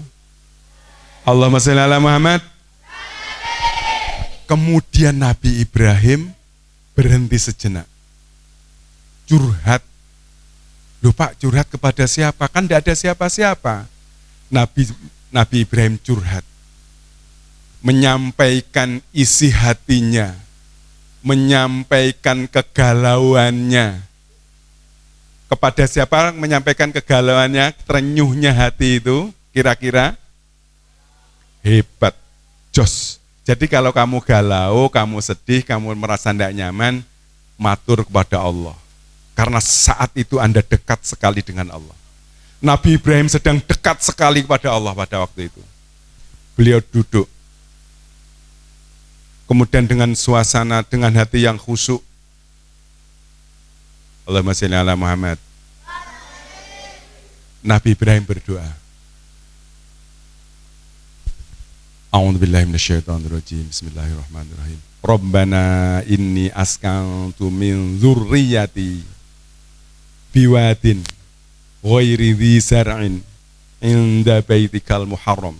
Allahumma sholli ala Muhammad. Kemudian Nabi Ibrahim berhenti sejenak. Curhat. Loh Pak, curhat kepada siapa? Kan tidak ada siapa-siapa. Nabi Ibrahim curhat. Menyampaikan isi hatinya. Menyampaikan kegalauannya. Kepada siapa menyampaikan kegalauannya, terenyuhnya hati itu, kira-kira hebat, jos. Jadi kalau kamu galau, kamu sedih, kamu merasa tidak nyaman, matur kepada Allah. Karena saat itu Anda dekat sekali dengan Allah. Nabi Ibrahim sedang dekat sekali kepada Allah pada waktu itu. Beliau duduk. Kemudian dengan suasana, dengan hati yang khusyuk, Allahumma sholli ala Muhammad. Nabi Ibrahim berdoa. A'udzubillahi minasyaitonirrajim. Bismillahirrahmanirrahim. Rabbana inni askantu min dzurriyyati biwadin ghairi dzi zar'in inda baitikal muharram.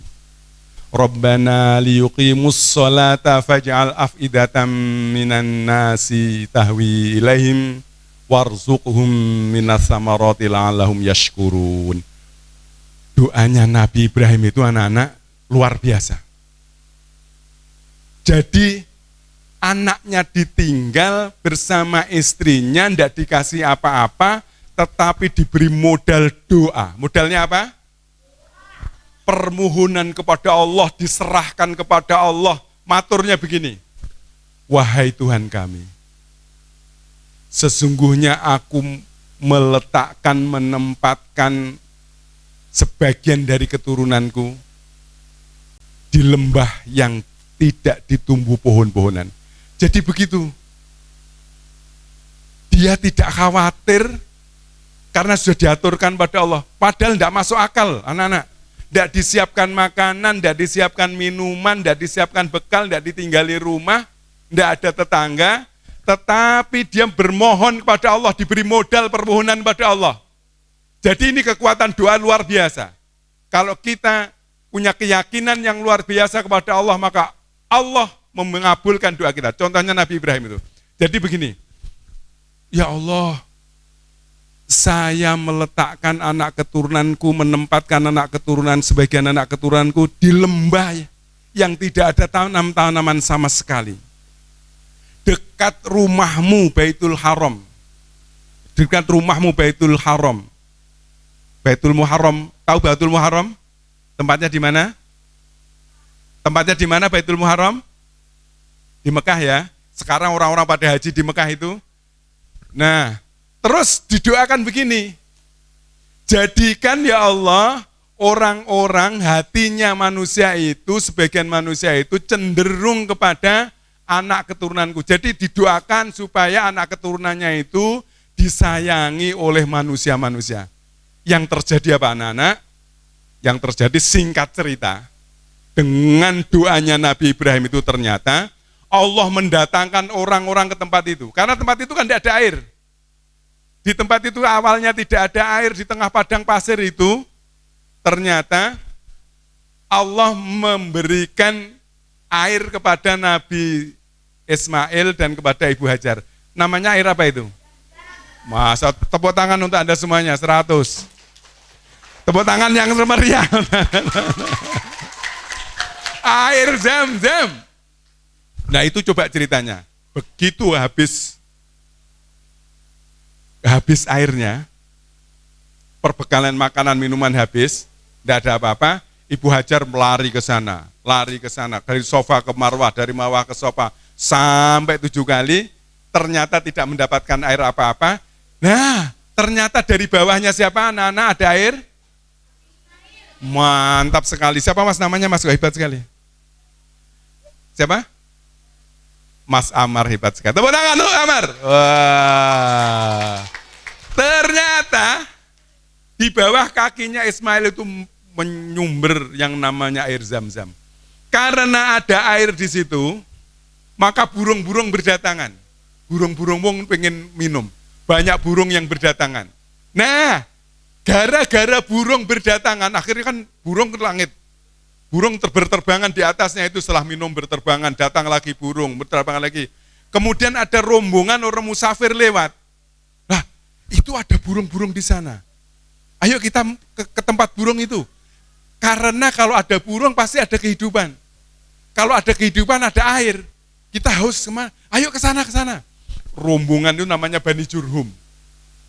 Rabbana liyuqimus sholata faj'al af'idatan minan nasi tahwi ilaihim warzuqhum minas samarati la'allahum yashkurun. Doanya Nabi Ibrahim itu anak-anak luar biasa. Jadi anaknya ditinggal bersama istrinya, tidak dikasih apa-apa, tetapi diberi modal doa. Modalnya apa? Permohonan kepada Allah, diserahkan kepada Allah. Maturnya begini, wahai Tuhan kami, sesungguhnya aku meletakkan, menempatkan sebagian dari keturunanku di lembah yang tidak ditumbuh pohon-pohonan. Jadi begitu. Dia tidak khawatir Karena sudah diaturkan pada Allah. Padahal tidak masuk akal anak-anak. Tidak disiapkan makanan, tidak disiapkan minuman, tidak disiapkan bekal, tidak ditinggali rumah, tidak ada tetangga. Tetapi dia bermohon kepada Allah, diberi modal permohonan kepada Allah. Jadi ini kekuatan doa luar biasa. Kalau kita punya keyakinan yang luar biasa kepada Allah, maka Allah mengabulkan doa kita. Contohnya Nabi Ibrahim itu. Jadi begini, ya Allah, saya meletakkan anak keturunanku, menempatkan anak keturunan, sebagian anak keturunanku di lembah yang tidak ada tanam-tanaman sama sekali. Dekat rumahmu Baitul Haram. Dekat rumahmu Baitul Haram. Baitul Muharram, tahu Baitul Muharram? Tempatnya di mana? Tempatnya di mana Baitul Muharram? Di Mekah ya. Sekarang orang-orang pada haji di Mekah itu. Nah, terus didoakan begini. Jadikan ya Allah, orang-orang hatinya manusia itu, sebagian manusia itu cenderung kepada anak keturunanku. Jadi didoakan supaya anak keturunannya itu disayangi oleh manusia-manusia. Yang terjadi apa anak-anak? Yang terjadi singkat cerita, dengan doanya Nabi Ibrahim itu ternyata Allah mendatangkan orang-orang ke tempat itu. Karena tempat itu kan tidak ada air. Di tempat itu awalnya tidak ada air, di tengah padang pasir itu, ternyata Allah memberikan air kepada Nabi Ismail dan kepada Ibu Hajar. Namanya air apa itu? Masa tepuk tangan untuk Anda semuanya, 100. Tepuk tangan yang meriah. Air Zam-Zam. Nah itu coba ceritanya. Begitu habis airnya, perbekalan makanan minuman habis, tidak ada apa-apa, Ibu Hajar lari ke sana, dari sofa ke marwah, dari marwah ke sofa, sampai 7 kali, ternyata tidak mendapatkan air apa-apa. Nah, ternyata dari bawahnya siapa? Anak-anak ada air? Mantap sekali. Siapa mas namanya? Mas hebat sekali. Siapa? Mas Amar hebat sekali. Tepuk tangan untuk Amar. Wah. Ternyata di bawah kakinya Ismail itu menyumber yang namanya air Zam-Zam. Karena ada air di situ, maka burung-burung berdatangan. Burung-burung pengen minum. Banyak burung yang berdatangan. Nah, gara-gara burung berdatangan, akhirnya kan burung ke langit. Burung berterbangan di atasnya itu, setelah minum berterbangan, datang lagi burung, berterbangan lagi. Kemudian ada rombongan orang musafir lewat. Nah, itu ada burung-burung di sana. Ayo kita ke tempat burung itu. Karena kalau ada burung pasti ada kehidupan. Kalau ada kehidupan ada air. Kita haus kemana? Ayo ke sana, ke sana. Rombongan itu namanya Bani Jurhum.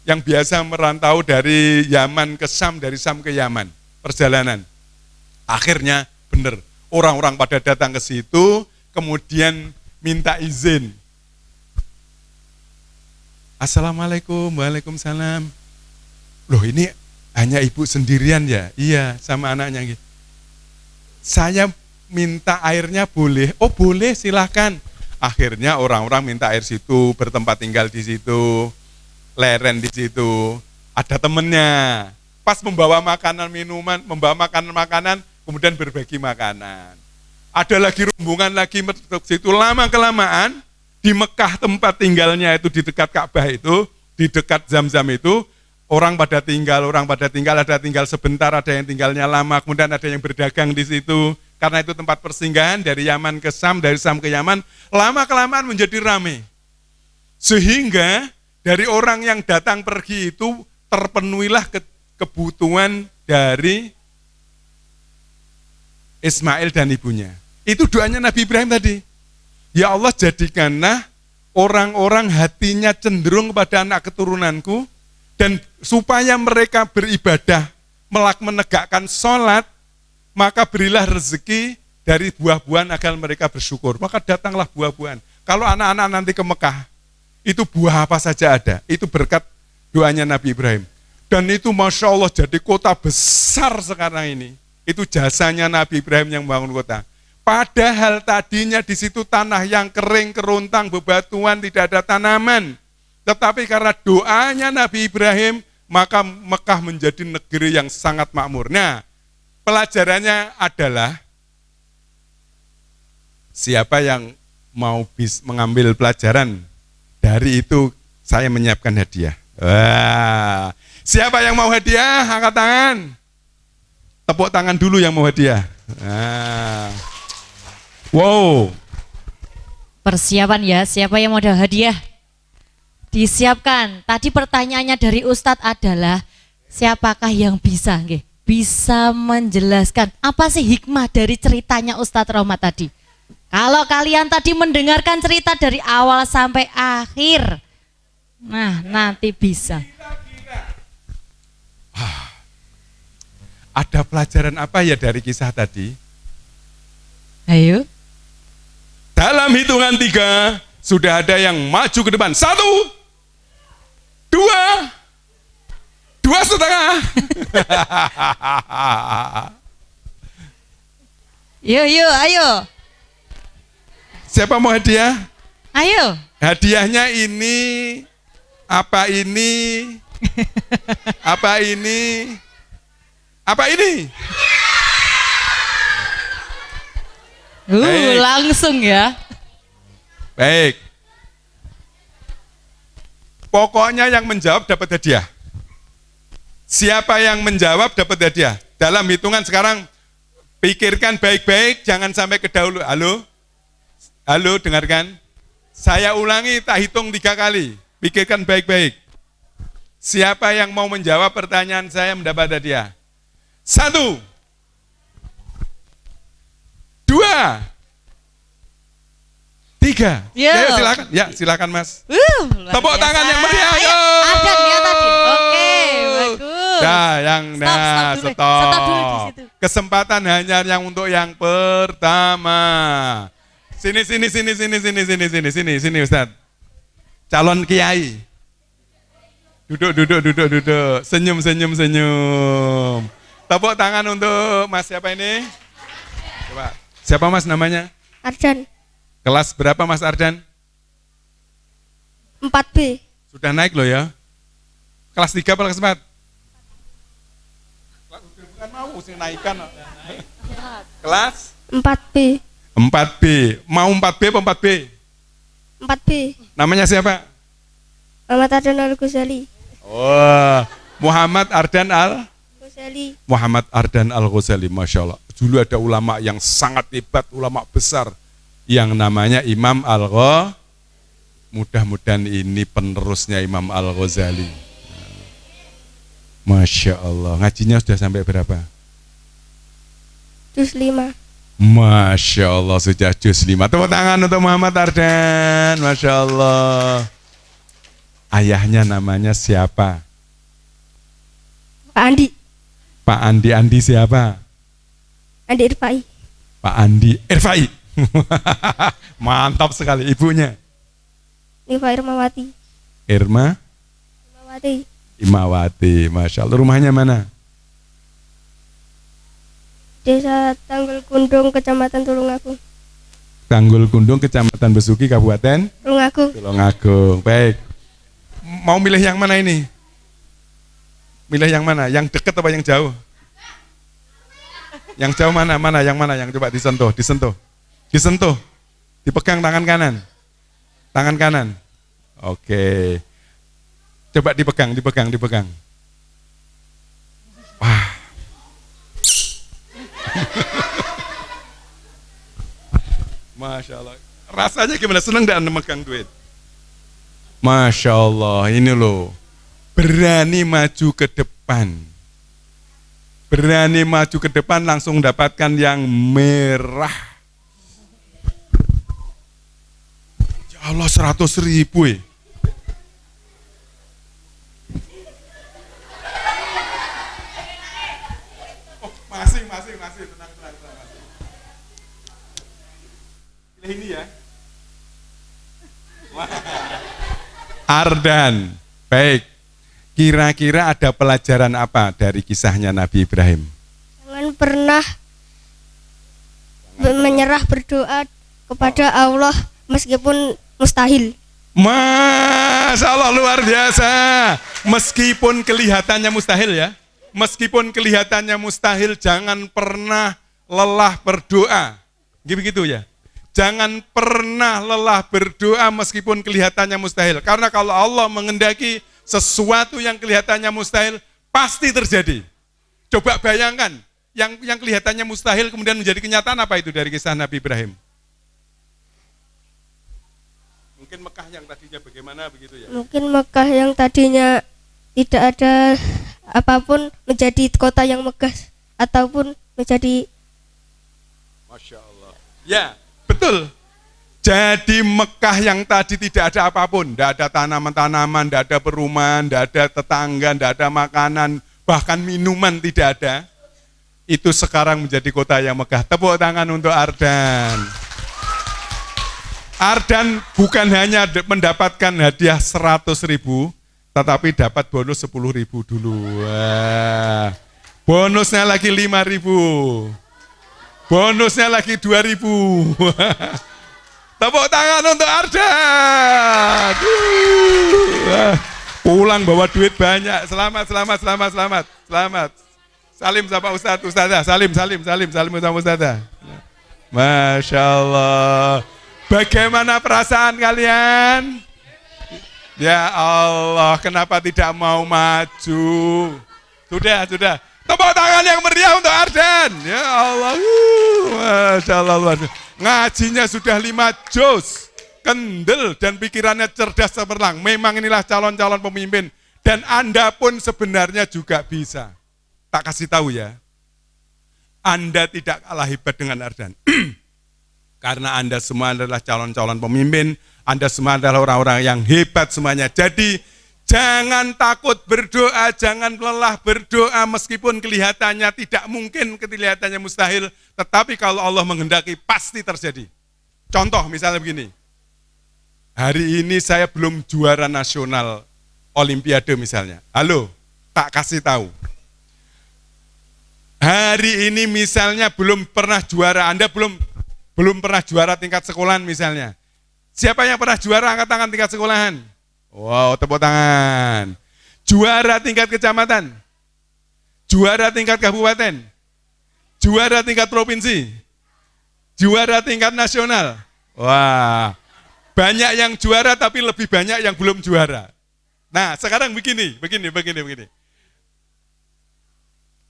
Yang biasa merantau dari Yaman ke Syam, dari Syam ke Yaman. Perjalanan. Akhirnya benar, orang-orang pada datang ke situ, kemudian minta izin. Assalamualaikum, waalaikumsalam. Loh ini hanya ibu sendirian ya? Iya, sama anaknya. Saya minta airnya boleh? Oh boleh, silahkan. Akhirnya orang-orang minta air situ, bertempat tinggal di situ, leren di situ. Ada temennya, pas membawa makanan minuman, membawa makanan-makanan, kemudian berbagi makanan. Ada lagi rombongan lagi ke situ, lama-kelamaan di Mekah tempat tinggalnya itu di dekat Ka'bah itu, di dekat Zam-Zam itu, orang pada tinggal, ada tinggal sebentar, ada yang tinggalnya lama, kemudian ada yang berdagang di situ. Karena itu tempat persinggahan dari Yaman ke Syam, dari Syam ke Yaman, lama-kelamaan menjadi ramai. Sehingga dari orang yang datang pergi itu terpenuhilah kebutuhan dari Ismail dan ibunya. Itu doanya Nabi Ibrahim tadi. Ya Allah, jadikanlah orang-orang hatinya cenderung kepada anak keturunanku, dan supaya mereka beribadah, menegakkan sholat, maka berilah rezeki dari buah-buahan agar mereka bersyukur. Maka datanglah buah-buahan. Kalau anak-anak nanti ke Mekah, itu buah apa saja ada. Itu berkat doanya Nabi Ibrahim. Dan itu Masya Allah jadi kota besar sekarang ini. Itu jasanya Nabi Ibrahim yang membangun kota. Padahal tadinya di situ tanah yang kering, kerontang, bebatuan, tidak ada tanaman. Tetapi karena doanya Nabi Ibrahim, maka Mekah menjadi negeri yang sangat makmur. Nah, pelajarannya adalah siapa yang mau mengambil pelajaran dari itu, saya menyiapkan hadiah. Wah, siapa yang mau hadiah? Angkat tangan. Tepuk tangan dulu yang mau hadiah. Nah. Wow. Persiapan ya, siapa yang mau ada hadiah? Disiapkan. Tadi pertanyaannya dari Ustadz adalah siapakah yang bisa menjelaskan apa sih hikmah dari ceritanya Ustadz Rohmat tadi? Kalau kalian tadi mendengarkan cerita dari awal sampai akhir, nah nanti bisa. Ada pelajaran apa ya dari kisah tadi? Ayo. Dalam hitungan 3, sudah ada yang maju ke depan. 1, 2, 2,5. Yuk, ayo. Siapa mau hadiah? Ayo. Hadiahnya ini, apa ini? Apa ini? Apa ini? Baik. Langsung ya. Baik. Pokoknya yang menjawab dapat hadiah. Siapa yang menjawab dapat hadiah. Dalam hitungan sekarang, pikirkan baik-baik, jangan sampai kedahulu. Halo? Halo, dengarkan. Saya ulangi, tak hitung 3 kali. Pikirkan baik-baik. Siapa yang mau menjawab pertanyaan saya mendapat hadiah. 1, 2, 3. Ya, silakan. Ya, silakan Mas. Tepuk tangan yang meriah. Ayo. Ada dia tadi. Oke, bagus. Nah, Stop dulu di situ. Kesempatan hanya yang untuk yang pertama. Sini Ustaz. Calon kiai. Duduk. Senyum. Tepuk tangan untuk Mas siapa ini? Coba. Siapa Mas namanya? Ardan. Kelas berapa Mas Ardan? 4B. Sudah naik loh ya. Kelas 3 apa kelas 4? Bukan mau sih naikkan. Kelas 4B. 4B. Mau 4B apa 4B? 4B. Namanya siapa? Muhammad Ardan Al-Ghazali. Oh, Muhammad Ardan Ghazali. Muhammad Ardan Al-Ghazali, Masya Allah. Dulu ada ulama yang sangat hebat, ulama besar yang namanya Imam Al-Ghazali. Mudah-mudahan ini penerusnya Imam Al-Ghazali. Masya Allah. Ngajinya sudah sampai berapa? Juz 5. Masya Allah, sudah juz 5. Tepuk tangan untuk Muhammad Ardan. Masya Allah. Ayahnya namanya siapa? Pak Andi. Pak Andi siapa? Andi Irfai. Pak Andi Irfai. Mantap sekali. Ibunya? Nifa Irmawati. Imawati. Masya Allah. Rumahnya mana? Desa Tanggul Kundung, Kecamatan Tulungagung. Tanggul Kundung, Kecamatan Besuki, Kabupaten Tulungagung. Baik. Mau milih yang mana ini? Milih yang mana? Yang dekat apa yang jauh? Yang jauh mana? Yang mana? Yang coba disentuh. Dipegang tangan kanan. Tangan kanan. Oke. Coba dipegang. Wah. Masya Allah. Rasanya gimana? Seneng gak memegang duit? Masya Allah, ini loh. Berani maju ke depan. Langsung dapatkan yang merah. Ya Allah, 100.000 ya. Oh, masih, tenang. Pilih ini ya. Ardan, baik. Kira-kira ada pelajaran apa dari kisahnya Nabi Ibrahim? Jangan pernah menyerah berdoa kepada Allah meskipun mustahil. Masya Allah, luar biasa. Meskipun kelihatannya mustahil ya, meskipun kelihatannya mustahil, jangan pernah lelah berdoa. Begitu ya. Jangan pernah lelah berdoa meskipun kelihatannya mustahil. Karena kalau Allah mengendaki sesuatu yang kelihatannya mustahil, pasti terjadi. Coba bayangkan, yang kelihatannya mustahil kemudian menjadi kenyataan, apa itu dari kisah Nabi Ibrahim? Mungkin Mekah yang tadinya bagaimana begitu ya? Mungkin Mekah yang tadinya tidak ada apapun menjadi kota yang megah ataupun menjadi. Masya Allah. Ya, betul. Jadi Mekah yang tadi tidak ada apapun, tidak ada tanaman-tanaman, tidak ada perumahan, tidak ada tetangga, tidak ada makanan, bahkan minuman tidak ada. Itu sekarang menjadi kota yang megah. Tepuk tangan untuk Ardan. Ardan bukan hanya mendapatkan hadiah 100.000, tetapi dapat bonus 10.000 dulu. Wah. Bonusnya lagi 5.000. Bonusnya lagi 2.000. Tepuk tangan untuk Ardan. Pulang bawa duit banyak. Selamat. Salim sama Ustadz, Ustadzah. Salim sama Ustadzah. Masya Allah. Bagaimana perasaan kalian? Ya Allah, kenapa tidak mau maju? Sudah. Tepuk tangan yang meriah untuk Ardan. Ya Allah, Masya Allah. Ngajinya sudah 5 juz, kendel dan pikirannya cerdas cemerlang. Memang inilah calon-calon pemimpin. Dan Anda pun sebenarnya juga bisa. Tak kasih tahu ya, Anda tidak kalah hebat dengan Ardan. Karena Anda semua adalah calon-calon pemimpin, Anda semua adalah orang-orang yang hebat semuanya. Jadi jangan takut berdoa, jangan lelah berdoa meskipun kelihatannya tidak mungkin, kelihatannya mustahil. Tetapi kalau Allah menghendaki pasti terjadi. Contoh misalnya begini, hari ini saya belum juara nasional Olimpiade misalnya. Halo, tak kasih tahu. Hari ini misalnya belum pernah juara, Anda belum pernah juara tingkat sekolahan misalnya. Siapa yang pernah juara angkat tangan tingkat sekolahan? Wow, tepuk tangan. Juara tingkat kecamatan, juara tingkat kabupaten, juara tingkat provinsi, juara tingkat nasional. Wah, banyak yang juara tapi lebih banyak yang belum juara. Nah, sekarang begini.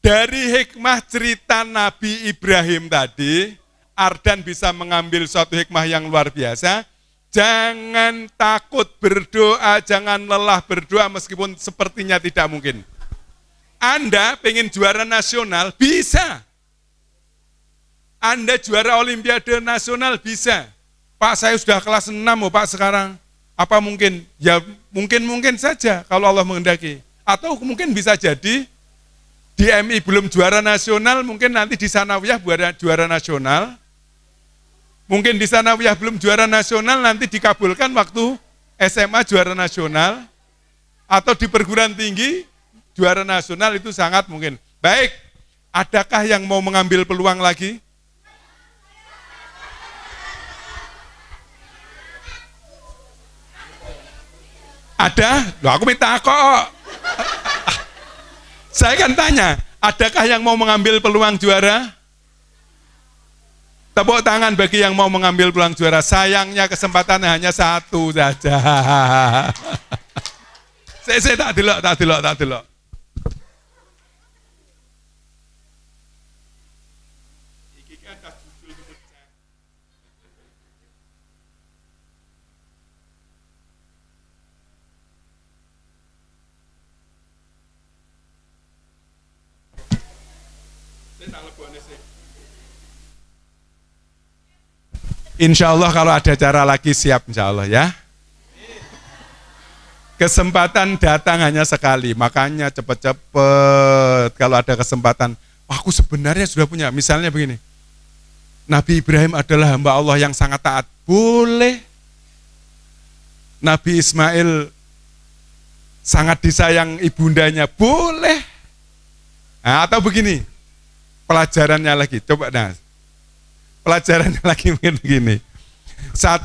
Dari hikmah cerita Nabi Ibrahim tadi, Ardan bisa mengambil suatu hikmah yang luar biasa. Jangan takut berdoa, jangan lelah berdoa meskipun sepertinya tidak mungkin. Anda pengen juara nasional, bisa. Anda juara Olimpiade nasional, bisa. Pak, saya sudah kelas 6 Pak sekarang. Apa mungkin? Ya mungkin saja kalau Allah menghendaki. Atau mungkin bisa jadi di MI belum juara nasional, mungkin nanti di Sanawiyah juara nasional. Mungkin di Sanawiyah belum juara nasional, nanti dikabulkan waktu SMA juara nasional. Atau di perguruan tinggi juara nasional, itu sangat mungkin. Baik, adakah yang mau mengambil peluang lagi? Ada? Loh, aku minta kok. Saya kan tanya, adakah yang mau mengambil peluang juara? Tepuk tangan bagi yang mau mengambil peluang juara. Sayangnya kesempatannya hanya 1 saja. Saya tak delok. Insya Allah kalau ada cara lagi siap insya Allah ya. Kesempatan datang hanya sekali, makanya cepet-cepet kalau ada kesempatan. Aku sebenarnya sudah punya, misalnya begini, Nabi Ibrahim adalah hamba Allah yang sangat taat, boleh. Nabi Ismail sangat disayang ibundanya, boleh. Nah, atau begini, pelajarannya lagi, coba pelajarannya lagi mungkin begini. 1,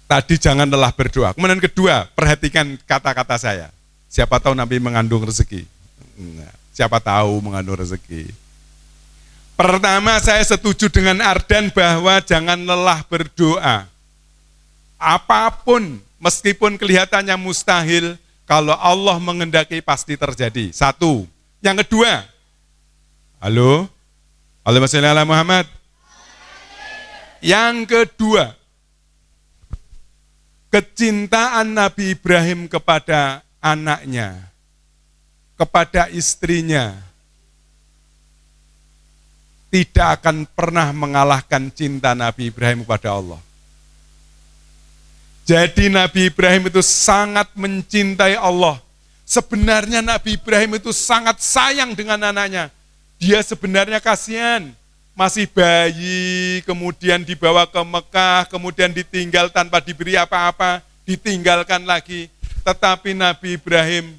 Tadi jangan lelah berdoa. Kemudian kedua, perhatikan kata-kata saya. Siapa tahu Nabi mengandung rezeki. Siapa tahu mengandung rezeki. Pertama, saya setuju dengan Ardan bahwa jangan lelah berdoa. Apapun, meskipun kelihatannya mustahil, kalau Allah mengendaki pasti terjadi. Satu. Yang kedua, halo? Allahumma sholli ala Muhammad. Yang kedua, kecintaan Nabi Ibrahim kepada anaknya, kepada istrinya, tidak akan pernah mengalahkan cinta Nabi Ibrahim kepada Allah. Jadi Nabi Ibrahim itu sangat mencintai Allah. Sebenarnya Nabi Ibrahim itu sangat sayang dengan anaknya. Dia sebenarnya kasihan. Masih bayi, kemudian dibawa ke Mekah, kemudian ditinggal tanpa diberi apa-apa, ditinggalkan lagi. Tetapi Nabi Ibrahim,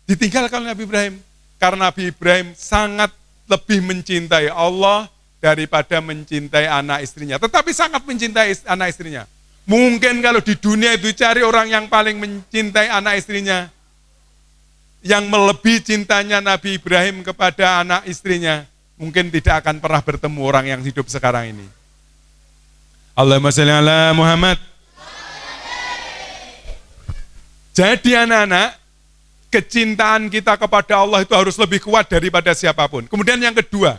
ditinggalkan oleh Nabi Ibrahim, karena Nabi Ibrahim sangat lebih mencintai Allah daripada mencintai anak istrinya. Tetapi sangat mencintai anak istrinya. Mungkin kalau di dunia itu cari orang yang paling mencintai anak istrinya, yang melebihi cintanya Nabi Ibrahim kepada anak istrinya, mungkin tidak akan pernah bertemu orang yang hidup sekarang ini. Allahumma sholli ala Muhammad. Jadi anak-anak, kecintaan kita kepada Allah itu harus lebih kuat daripada siapapun. Kemudian yang kedua,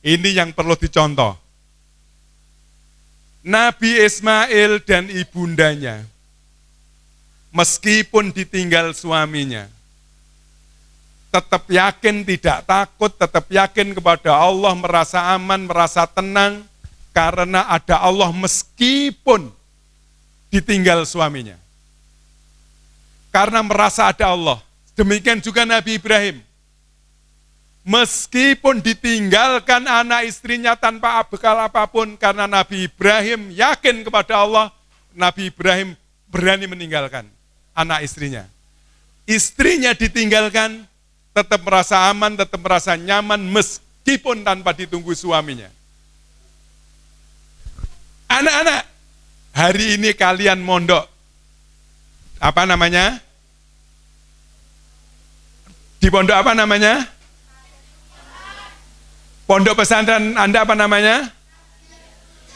ini yang perlu dicontoh. Nabi Ismail dan ibundanya, meskipun ditinggal suaminya, tetap yakin, tidak takut, tetap yakin kepada Allah, merasa aman, merasa tenang, karena ada Allah meskipun ditinggal suaminya. Karena merasa ada Allah. Demikian juga Nabi Ibrahim. Meskipun ditinggalkan anak istrinya tanpa bekal apapun, karena Nabi Ibrahim yakin kepada Allah, Nabi Ibrahim berani meninggalkan anak istrinya. Istrinya ditinggalkan, tetap merasa aman, tetap merasa nyaman, meskipun tanpa ditunggu suaminya. Anak-anak, hari ini kalian mondok, apa namanya? Di pondok apa namanya? Pondok pesantren Anda apa namanya?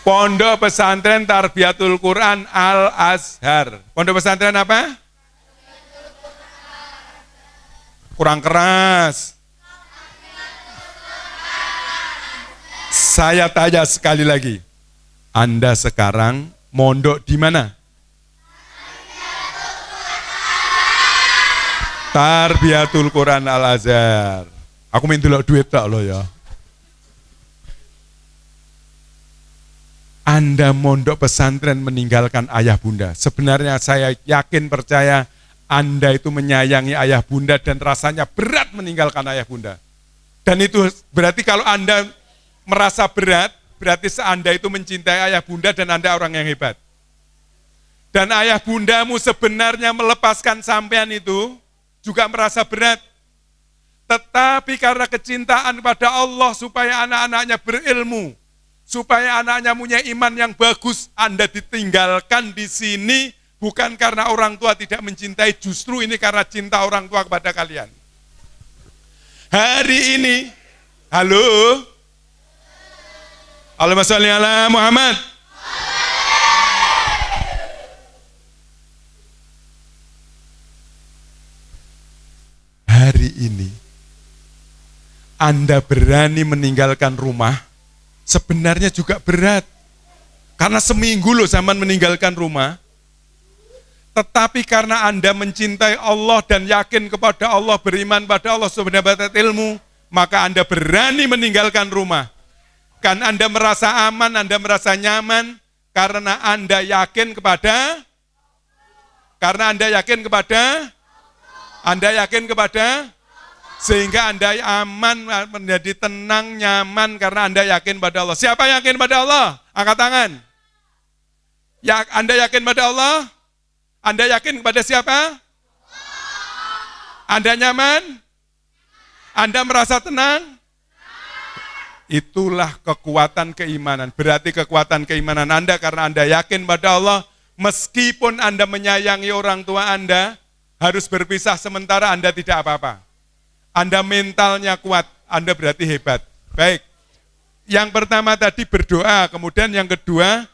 Pondok Pesantren Tarbiyatul Quran Al-Azhar. Pondok pesantren apa? Kurang keras. Saya tanya sekali lagi. Anda sekarang mondok di mana? Tarbiyatul Quran Al-Azhar. Aku minta duit tak lo ya. Anda mondok pesantren meninggalkan ayah bunda. Sebenarnya saya yakin percaya Anda itu menyayangi ayah bunda dan rasanya berat meninggalkan ayah bunda. Dan itu berarti kalau Anda merasa berat, berarti Anda itu mencintai ayah bunda dan Anda orang yang hebat. Dan ayah bundamu sebenarnya melepaskan sampean itu juga merasa berat. Tetapi karena kecintaan pada Allah supaya anak-anaknya berilmu, supaya anaknya punya iman yang bagus, Anda ditinggalkan di sini bukan karena orang tua tidak mencintai, justru ini karena cinta orang tua kepada kalian. Hari ini, halo? Allahumma sholli ala Muhammad. Hari ini, Anda berani meninggalkan rumah, sebenarnya juga berat. Karena seminggu loh zaman meninggalkan rumah. Tetapi karena Anda mencintai Allah dan yakin kepada Allah, beriman pada Allah, sebenarnya ilmu, maka Anda berani meninggalkan rumah. Kan Anda merasa aman, Anda merasa nyaman, karena Anda yakin kepada, sehingga Anda aman, menjadi tenang, nyaman, karena Anda yakin pada Allah. Siapa yakin pada Allah? Angkat tangan. Ya, Anda yakin pada Allah? Anda yakin kepada siapa? Anda nyaman? Anda merasa tenang? Itulah kekuatan keimanan. Berarti kekuatan keimanan Anda karena Anda yakin pada Allah, meskipun Anda menyayangi orang tua Anda, harus berpisah sementara, Anda tidak apa-apa. Anda mentalnya kuat, Anda berarti hebat. Baik, yang pertama tadi berdoa, kemudian yang kedua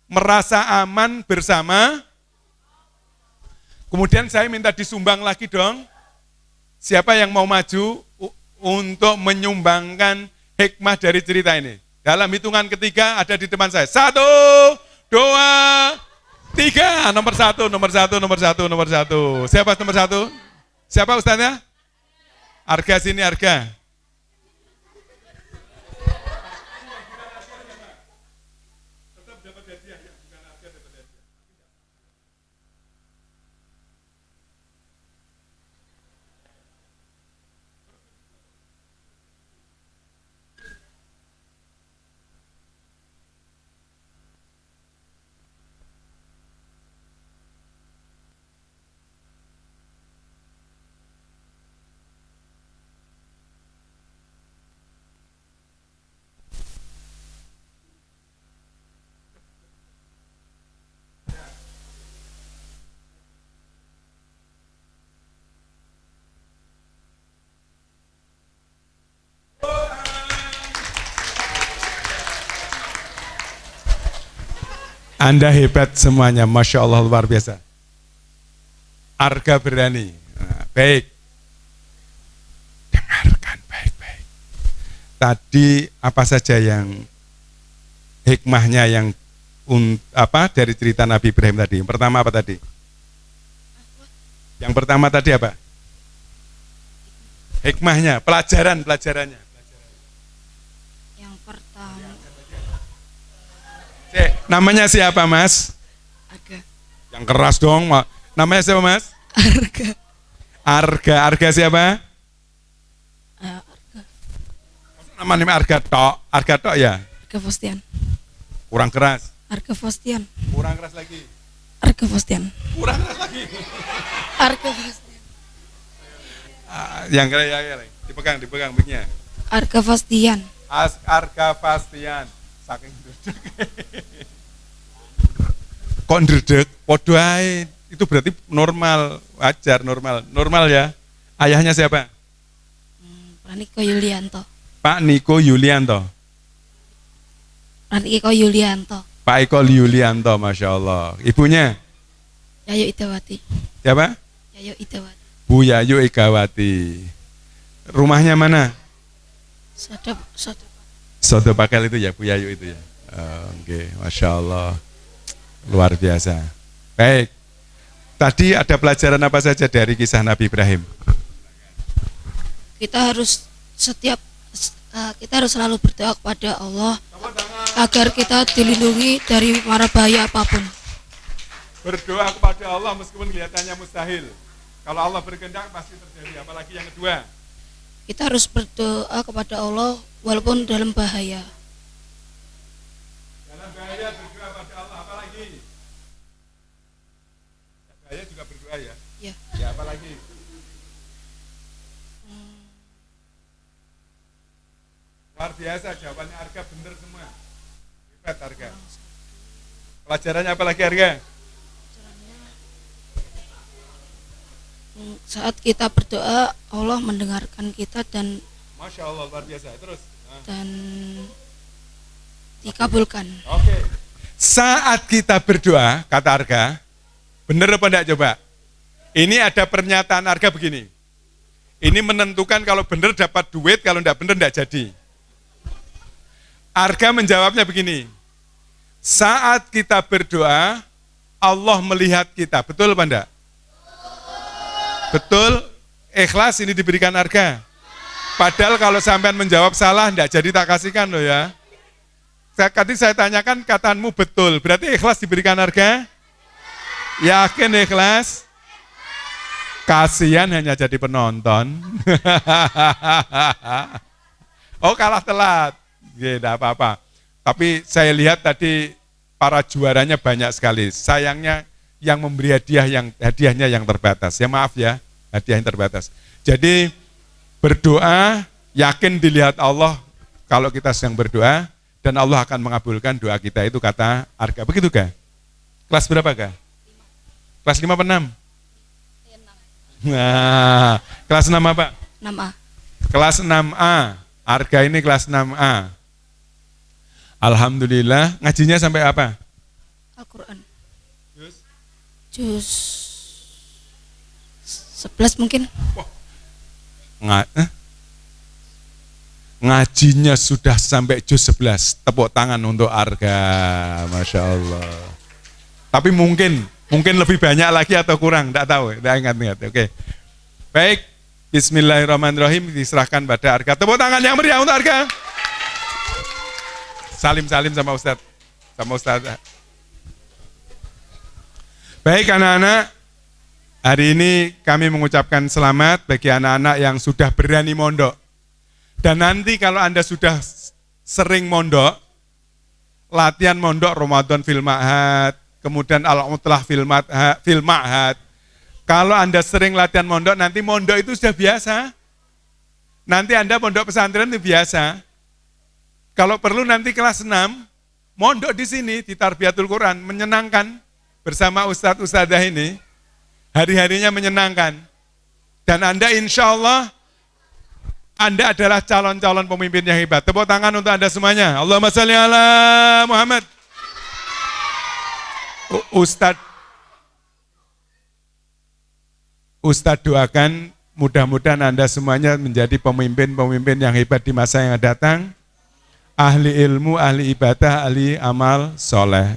merasa aman bersama. Kemudian saya minta disumbang lagi dong. Siapa yang mau maju untuk menyumbangkan hikmah dari cerita ini? Dalam hitungan ketiga ada di depan saya. 1, 2, 3. Nomor 1, nomor 1, nomor 1, nomor 1. Siapa nomor 1? Siapa ustaznya? Arga sini, Arga. Anda hebat semuanya, Masya Allah, luar biasa. Arga berani. Nah, baik. Dengarkan baik-baik. Tadi apa saja yang hikmahnya yang dari cerita Nabi Ibrahim tadi? Yang pertama apa tadi? Yang pertama tadi apa? Hikmahnya, pelajarannya. Yang pertama. Namanya siapa, Mas? Arga. Yang keras dong. Namanya siapa, Mas? Arga. Arga siapa? Arga. Namanya Arga tok ya? Arga Fostian. Kurang keras. Arga Fostian. Kurang keras lagi. Arga Fostian. Kurang keras lagi. Arga Fostian. Yang kira dipegang mic-nya. Arga Fostian. Arga Fastian. Saking dredeg. Kok dredeg? Podo ae. Itu berarti normal, wajar, normal ya. Ayahnya siapa? Pak Niko Yulianto. Pak Niko Yulianto. Iko Yulianto. Pak Iko Yulianto, Masya Allah. Ibunya? Yayu Idawati. Siapa? Yayu Idawati. Bu Yayu Igawati. Rumahnya mana? Sodo Pakel itu ya, Bu Yayu itu ya. Oke, Masya Allah. Luar biasa. Baik. Tadi ada pelajaran apa saja dari kisah Nabi Ibrahim? Kita harus selalu berdoa kepada Allah agar kita dilindungi dari mara bahaya apapun. Berdoa kepada Allah meskipun kelihatannya mustahil. Kalau Allah berkehendak pasti terjadi. Apalagi yang kedua, kita harus berdoa kepada Allah walaupun dalam bahaya. dalam bahaya berdoa pada Allah. Apalagi? Bahaya juga berdoa ya? Ya. Ya, apalagi? Luar biasa jawabannya Arga, bener semua. Hebat Arga. Pelajarannya apa lagi Arga? Saat kita berdoa, Allah mendengarkan kita dan Masya Allah, luar biasa. Terus? dan dikabulkan. Oke. Saat kita berdoa, kata Arga, bener apa enggak coba? Ini ada pernyataan Arga begini. Ini menentukan kalau bener dapat duit, kalau enggak bener enggak jadi. Arga menjawabnya begini. Saat kita berdoa, Allah melihat kita. Betul apa enggak? Betul, ikhlas ini diberikan Arga. Padahal kalau sampean menjawab salah, enggak jadi tak kasihkan loh ya. Tadi saya tanyakan kataanmu betul, berarti ikhlas diberikan Arga? Yakin ikhlas? Kasihan hanya jadi penonton. Oh kalah telat, tidak apa-apa. Tapi saya lihat tadi para juaranya banyak sekali. Sayangnya yang memberi hadiahnya yang terbatas. Ya maaf ya, hadiah yang terbatas. Jadi berdoa, yakin dilihat Allah. kalau kita sedang berdoa dan Allah akan mengabulkan doa kita, itu kata Arga. Begitu kah? Kelas berapa kah? Kelas 5 apa 6? Nah, kelas 6 apa? 6A. Kelas 6A. Arga ini kelas 6A. Alhamdulillah, ngajinya sampai apa? Al-Quran. Juz 11 mungkin. Ngajinya sudah sampai juz 11. Tepuk tangan untuk Arga, Masya Allah. Tapi mungkin lebih banyak lagi atau kurang, tidak tahu, tidak ingat. Oke. Baik, bismillahirrahmanirrahim, diserahkan pada Arga. Tepuk tangan yang meriah untuk Arga. Salim sama Ustadz, sama Ustadzah. Baik anak-anak, hari ini kami mengucapkan selamat bagi anak-anak yang sudah berani mondok. Dan nanti kalau Anda sudah sering mondok, latihan mondok Ramadan fil Ma'had, kemudian Al-Mutlah fil Ma'had. Kalau Anda sering latihan mondok, nanti mondok itu sudah biasa. Nanti Anda mondok pesantren itu biasa. Kalau perlu nanti kelas 6, mondok di sini, di Tarbiyatul Quran, menyenangkan bersama Ustadz-Ustadzah ini, hari-harinya menyenangkan. Dan Anda insya Allah, Anda adalah calon-calon pemimpin yang hebat. Tepuk tangan untuk Anda semuanya. Allahumma sholli ala Muhammad. Ustadz doakan mudah-mudahan Anda semuanya menjadi pemimpin-pemimpin yang hebat di masa yang akan datang. Ahli ilmu, ahli ibadah, ahli amal soleh.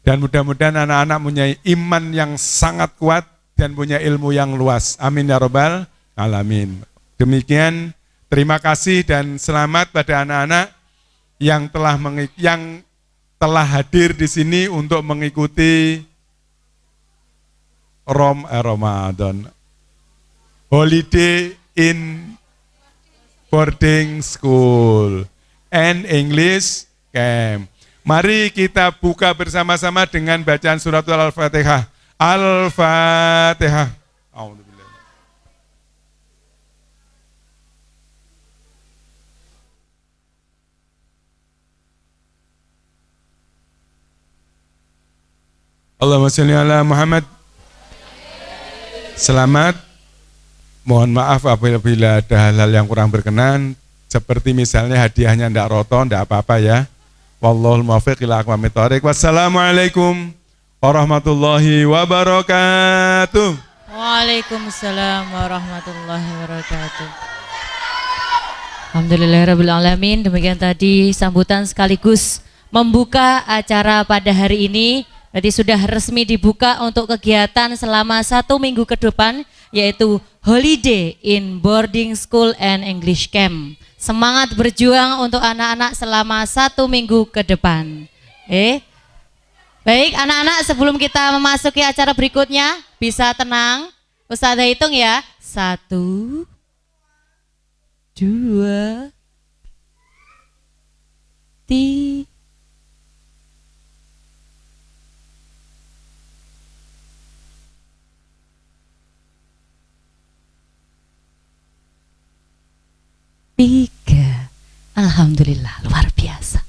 Dan mudah-mudahan anak-anak punya iman yang sangat kuat dan punya ilmu yang luas. Amin ya rabbal alamin. Demikian, terima kasih dan selamat pada anak-anak yang telah hadir di sini untuk mengikuti Ramadan Holiday in Boarding School and English Camp. Mari kita buka bersama-sama dengan bacaan surat Al-Fatihah. Al-Fatihah. Allahumma sholli ala Muhammad. Selamat. Mohon maaf apabila ada hal-hal yang kurang berkenan, seperti misalnya hadiahnya ndak roto, ndak apa-apa ya. Wallahul muwaffiq ila aqwamit thoriq. Wassalamualaikum warahmatullahi wabarakatuh. Waalaikumsalam warahmatullahi wabarakatuh. Alhamdulillahirabbil alamin. Demikian tadi sambutan sekaligus membuka acara pada hari ini. Berarti sudah resmi dibuka untuk kegiatan selama 1 minggu ke depan, yaitu Holiday in Boarding School and English Camp. Semangat berjuang untuk anak-anak selama 1 minggu ke depan. Baik anak-anak, sebelum kita memasuki acara berikutnya, bisa tenang. Ustazah hitung ya. 1, 2, 3. Alhamdulillah, luar biasa.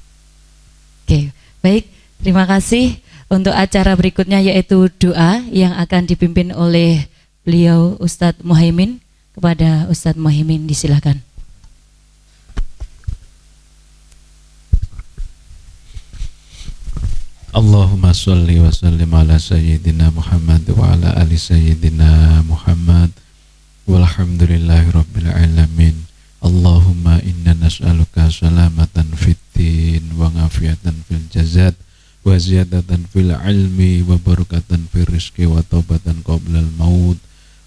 Oke, baik, terima kasih. Untuk acara berikutnya yaitu doa yang akan dipimpin oleh beliau Ustadz Muhaimin. Kepada Ustadz Muhaimin disilakan. Allahumma sholli wa sallim ala sayyidina Muhammad wa ala ali sayyidina Muhammad walhamdulillahi rabbil alamin. Allahumma inna nas'aluka salamatan fid din wa ngafiyatan fil jazad wa ziyadatan fil ilmi wa barakatan fil rizqi wa taubatan qoblal maut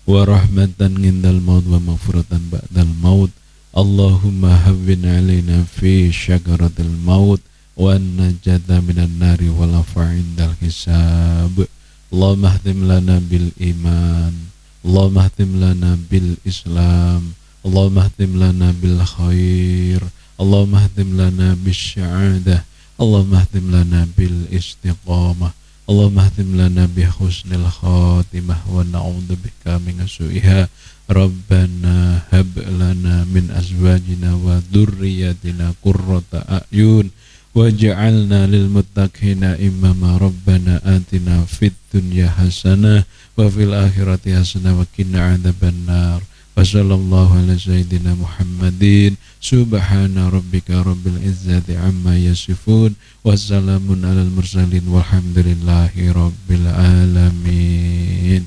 wa rahmatan ngindal maut wa maghfiratan ba'dal maut. Allahumma hawwin alaina fi syakaratil maut wa najata minan nari wal afa'indal hisab. Allahumma ahtim lana bil iman, Allahumma ahtim lana bil islam, Allahumma ahtim lana bil khair, Allahumma ahtim lana bis sya'adah, Allahumma ahtim lana bil istiqamah, Allahumma ahtim lana bi husnil khatimah wa na'udzubika min su'iha. Rabbana hab lana min azwajina wa dzurriyyatina qurrata a'yun waj'alna lil muttaqina imama. Rabbana atina fid dunya hasanah wa fil akhirati hasanah wa qina adzabannar. Wa sallallahu ala sayyidina Muhammadin. Subhana rabbika rabbil izzati amma yasifun. Wassalamun alal mursalin walhamdulillahi rabbil alamin.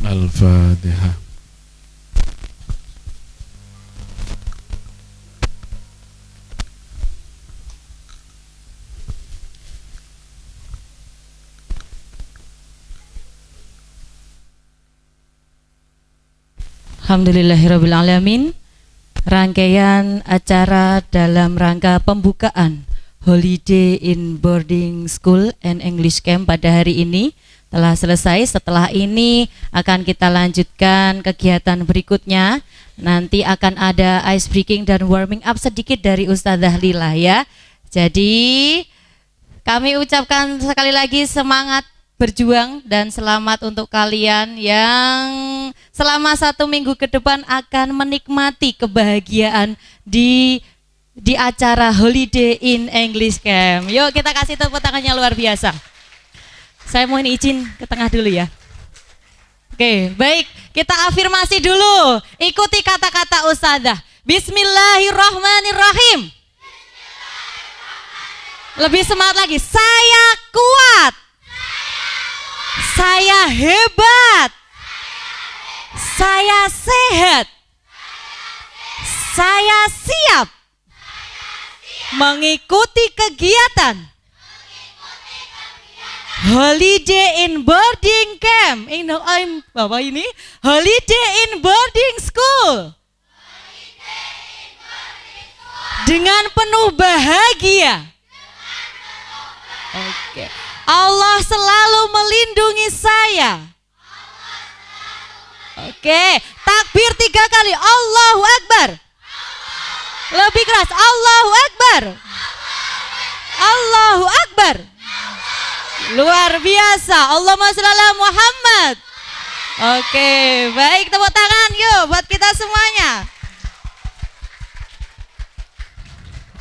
Al-Fatihah. Alhamdulillahirabbil alamin. Rangkaian acara dalam rangka pembukaan Holiday in Boarding School and English Camp pada hari ini telah selesai. Setelah ini akan kita lanjutkan kegiatan berikutnya. Nanti akan ada ice breaking dan warming up sedikit dari Ustadzah Lila ya. Jadi kami ucapkan sekali lagi semangat berjuang dan selamat untuk kalian yang selama 1 minggu ke depan akan menikmati kebahagiaan di acara Holiday in English Camp. Yuk kita kasih tepuk tangannya luar biasa. Saya mohon izin ke tengah dulu ya. Oke, baik, kita afirmasi dulu. Ikuti kata-kata Ustadzah. Bismillahirrahmanirrahim. Lebih semangat lagi. Saya kuat. Saya hebat. Saya sehat. Saya siap mengikuti kegiatan Holiday in Boarding Camp. Bapak ini Holiday in Boarding School dengan penuh bahagia. Oke. Allah selalu melindungi saya. Oke, takbir 3 kali. Allahu Akbar. Lebih keras. Allahu Akbar. Allahu Akbar. Luar biasa. Allahumma shalli ala Muhammad. Oke, baik, tepuk tangan yuk buat kita semuanya.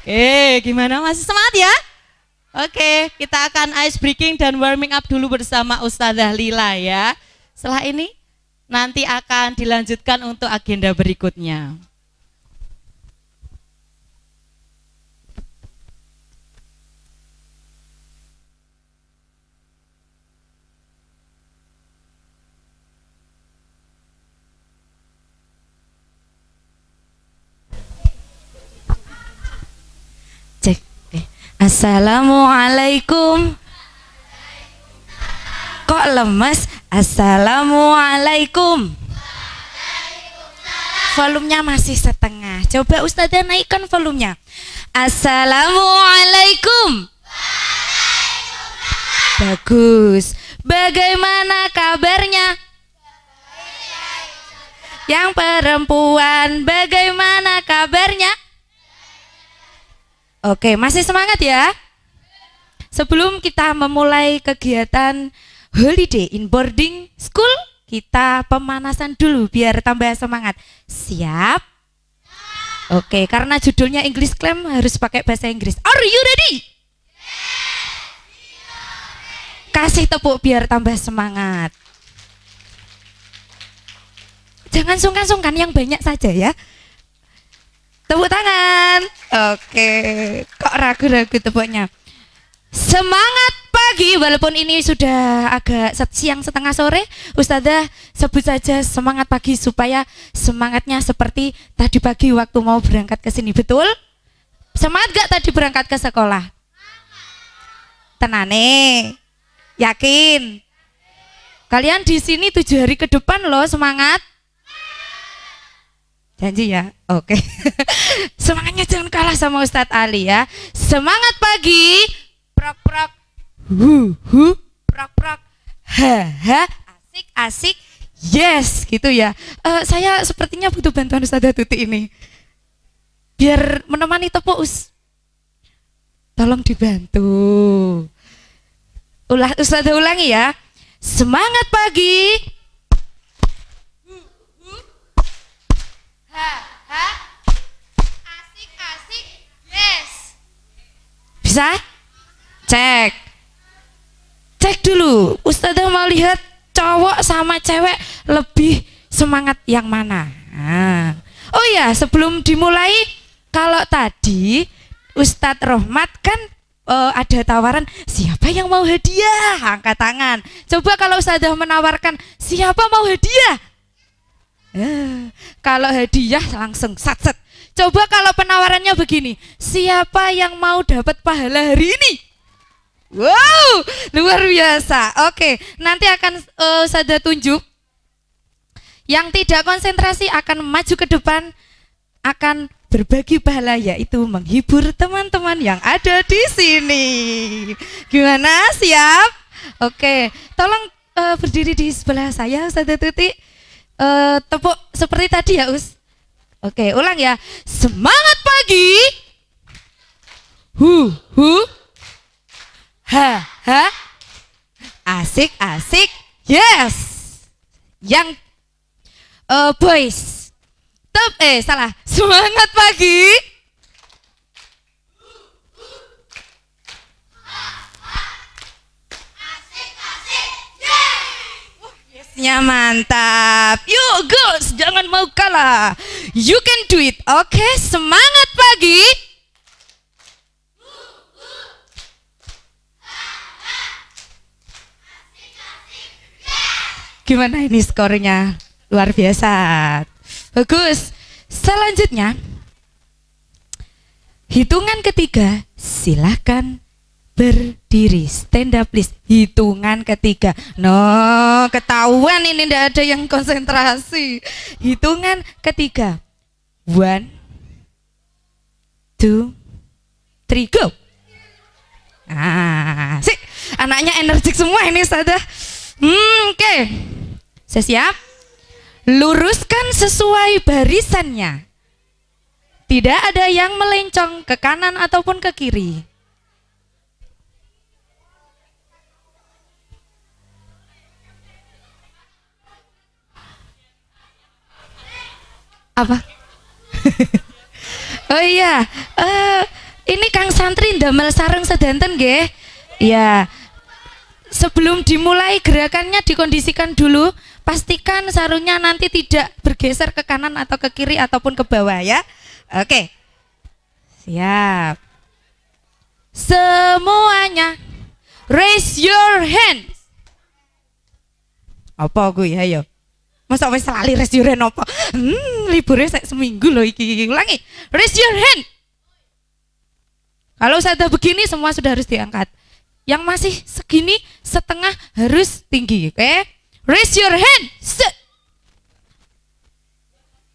Oke, gimana, masih semangat ya? Oke, kita akan ice breaking dan warming up dulu bersama Ustadzah Lila ya. Setelah ini nanti akan dilanjutkan untuk agenda berikutnya. Assalamualaikum. Kok lemes? Assalamualaikum. Volumenya masih setengah. Coba Ustadzah naikkan volumenya. Assalamualaikum. Bagus. Bagaimana kabarnya? Yang perempuan, bagaimana kabarnya? Oke, masih semangat ya? Sebelum kita memulai kegiatan Holiday in Boarding School, kita pemanasan dulu biar tambah semangat. Siap? Oke, karena judulnya English Camp harus pakai bahasa Inggris. Are you ready? Kasih tepuk biar tambah semangat. Jangan sungkan-sungkan, yang banyak saja ya. Tepuk tangan. Oke, kok ragu-ragu tepuknya. Semangat pagi, walaupun ini sudah agak siang setengah sore, Ustadzah sebut saja semangat pagi supaya semangatnya seperti tadi pagi waktu mau berangkat ke sini. Betul? Semangat gak tadi berangkat ke sekolah? Tenane, yakin? Kalian di sini 7 hari ke depan loh, semangat. Janji ya? Oke. Semangatnya jangan kalah sama Ustadz Ali ya. Semangat pagi. Prok prok. Prok prok. Asik asik. Yes, gitu ya. Saya sepertinya butuh bantuan Ustadzah Tuti ini. Biar menemani tepuk tolong dibantu. Ustadzah ulangi ya. Semangat pagi. Asik, asik. Yes. Bisa? Cek. Cek dulu. Ustazah mau lihat cowok sama cewek lebih semangat yang mana. Nah. Oh ya, sebelum dimulai, kalau tadi Ustadz Rohmat kan ada tawaran siapa yang mau hadiah, angkat tangan. Coba kalau Ustazah menawarkan siapa mau hadiah, kalau hadiah langsung sat-set. Coba kalau penawarannya begini, siapa yang mau dapat pahala hari ini? Wow, luar biasa. Oke, nanti akan Ustazah tunjuk. Yang tidak konsentrasi akan maju ke depan, akan berbagi pahala, yaitu menghibur teman-teman yang ada di sini. Gimana? Siap? Oke, tolong berdiri di sebelah saya, Ustazah Tuti. Tepuk seperti tadi ya, Us. Oke, ulang ya. Semangat pagi. Hu. Ha. Asik, asik. Yes. Yang boys. Salah. Semangat pagi. Asik-asik. Yesnya mantap. Yuk girls, jangan mau kalah. You can do it. Oke, semangat pagi. Gimana ini skornya? Luar biasa. Bagus. Selanjutnya, hitungan ketiga, silakan berdiri. Stand up please. Hitungan ketiga. No, ketahuan ini tidak ada yang konsentrasi. Hitungan ketiga. 1, 2, 3, go. Sih, anaknya energik semua ini, Ustazah. Oke. Saya siap. Luruskan sesuai barisannya. Tidak ada yang melencong ke kanan ataupun ke kiri. Apa? Oh iya, ini Kang Santri ndamel sareng sedanten nggih. Ya. Sebelum dimulai gerakannya dikondisikan dulu, pastikan sarungnya nanti tidak bergeser ke kanan atau ke kiri ataupun ke bawah ya. Oke. Siap. Semuanya raise your hands. Apa gue ayo. Masa wis lali raise your hand apa? Liburnya seminggu loh iki. Ulangi. Raise your hand. Kalau sudah begini semua sudah harus diangkat. Yang masih segini setengah harus tinggi, oke? Raise your hand. Set.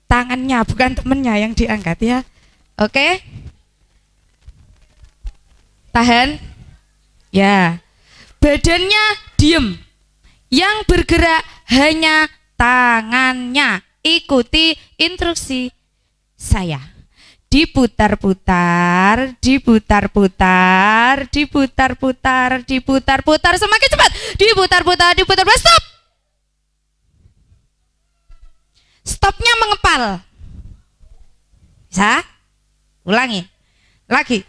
Tangannya bukan temennya yang diangkat ya. Oke? Tahan. Ya. Badannya diem. Yang bergerak hanya tangannya. Ikuti instruksi saya. Diputar-putar, diputar-putar, diputar-putar, diputar-putar, semakin cepat. Diputar-putar, diputar-putar, stop. Stopnya mengepal. Bisa? Ulangi. Lagi.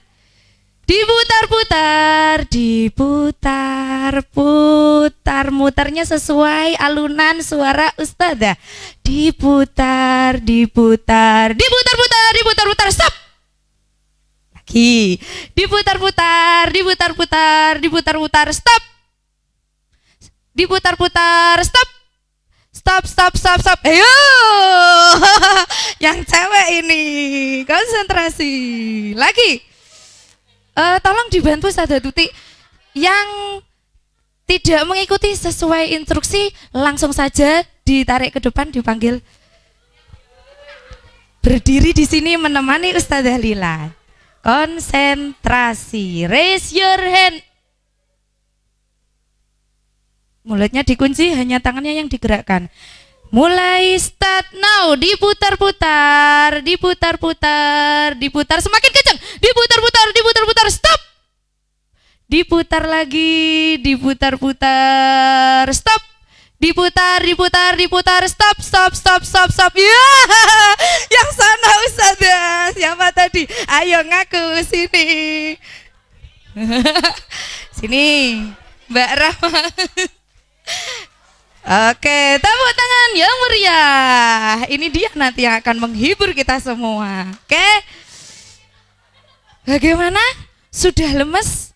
Diputar-putar, diputar-putar, mutarnya sesuai alunan suara Ustazah. Diputar, diputar, diputar-putar, diputar-putar, stop. Lagi. Diputar-putar, diputar-putar, diputar-putar, stop. Diputar-putar, stop. Stop, stop, stop, stop. Ayo. Yang cewek ini konsentrasi. Lagi. Tolong dibantu Ustazah Tuti. Yang tidak mengikuti sesuai instruksi langsung saja ditarik ke depan, dipanggil. Berdiri di sini menemani Ustazah Lila. Konsentrasi. Raise your hand. Mulutnya dikunci, hanya tangannya yang digerakkan. Mulai start now. Diputar-putar, diputar-putar, diputar semakin kencang. Diputar-putar, diputar-putar, stop. Diputar lagi, diputar-putar, stop. diputar, stop. Ya, yang sana Ustazah. Siapa tadi? Ayo ngaku sini. Sini, Mbak Rahma. Oke, tepuk tangan yang meriah. Ini dia nanti yang akan menghibur kita semua. Oke. Bagaimana? Sudah lemes?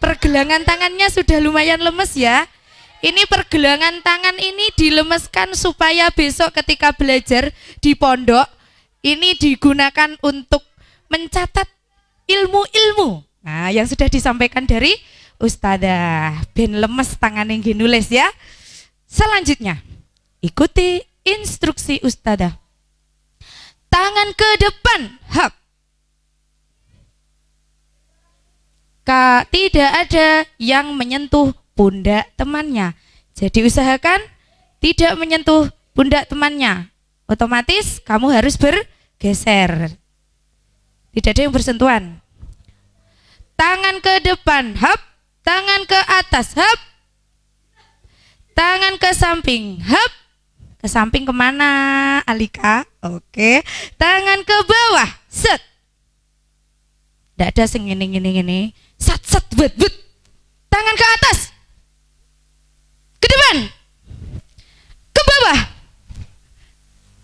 Pergelangan tangannya sudah lumayan lemes ya. Ini pergelangan tangan ini dilemeskan supaya besok ketika belajar di pondok ini digunakan untuk mencatat ilmu-ilmu. Nah, yang sudah disampaikan dari Ustadzah. Ben lemes tangan yang nulis ya. Selanjutnya, ikuti instruksi Ustadzah. Tangan ke depan, hap. Tidak ada yang menyentuh pundak temannya. Jadi usahakan tidak menyentuh pundak temannya. Otomatis kamu harus bergeser. Tidak ada yang bersentuhan. Tangan ke depan, hap. Tangan ke atas, hap. Tangan ke samping, hap. Ke samping kemana, Alika? Oke. Tangan ke bawah, set. Tidak ada sing ini. Sat, but. Tangan ke atas. Ke depan. Ke bawah.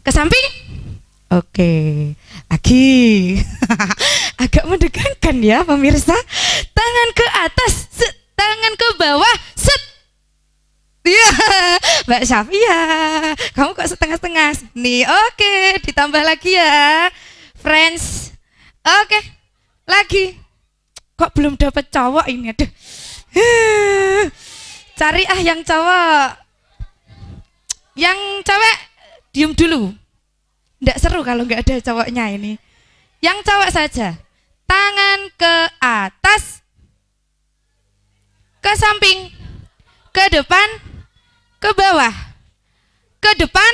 Ke samping. Oke. Lagi. Agak mendegangkan ya pemirsa. Tangan ke atas, set. Tangan ke bawah, set. Iya, Mbak Syafia, kamu kok setengah-setengah nih? Oke, ditambah lagi ya, friends. Oke, lagi. Kok belum dapat cowok ini? Aduh. Cari yang cowok. Yang cewek diem dulu. Nggak seru kalau nggak ada cowoknya ini. Yang cowok saja. Tangan ke atas, ke samping, ke depan, ke bawah, ke depan.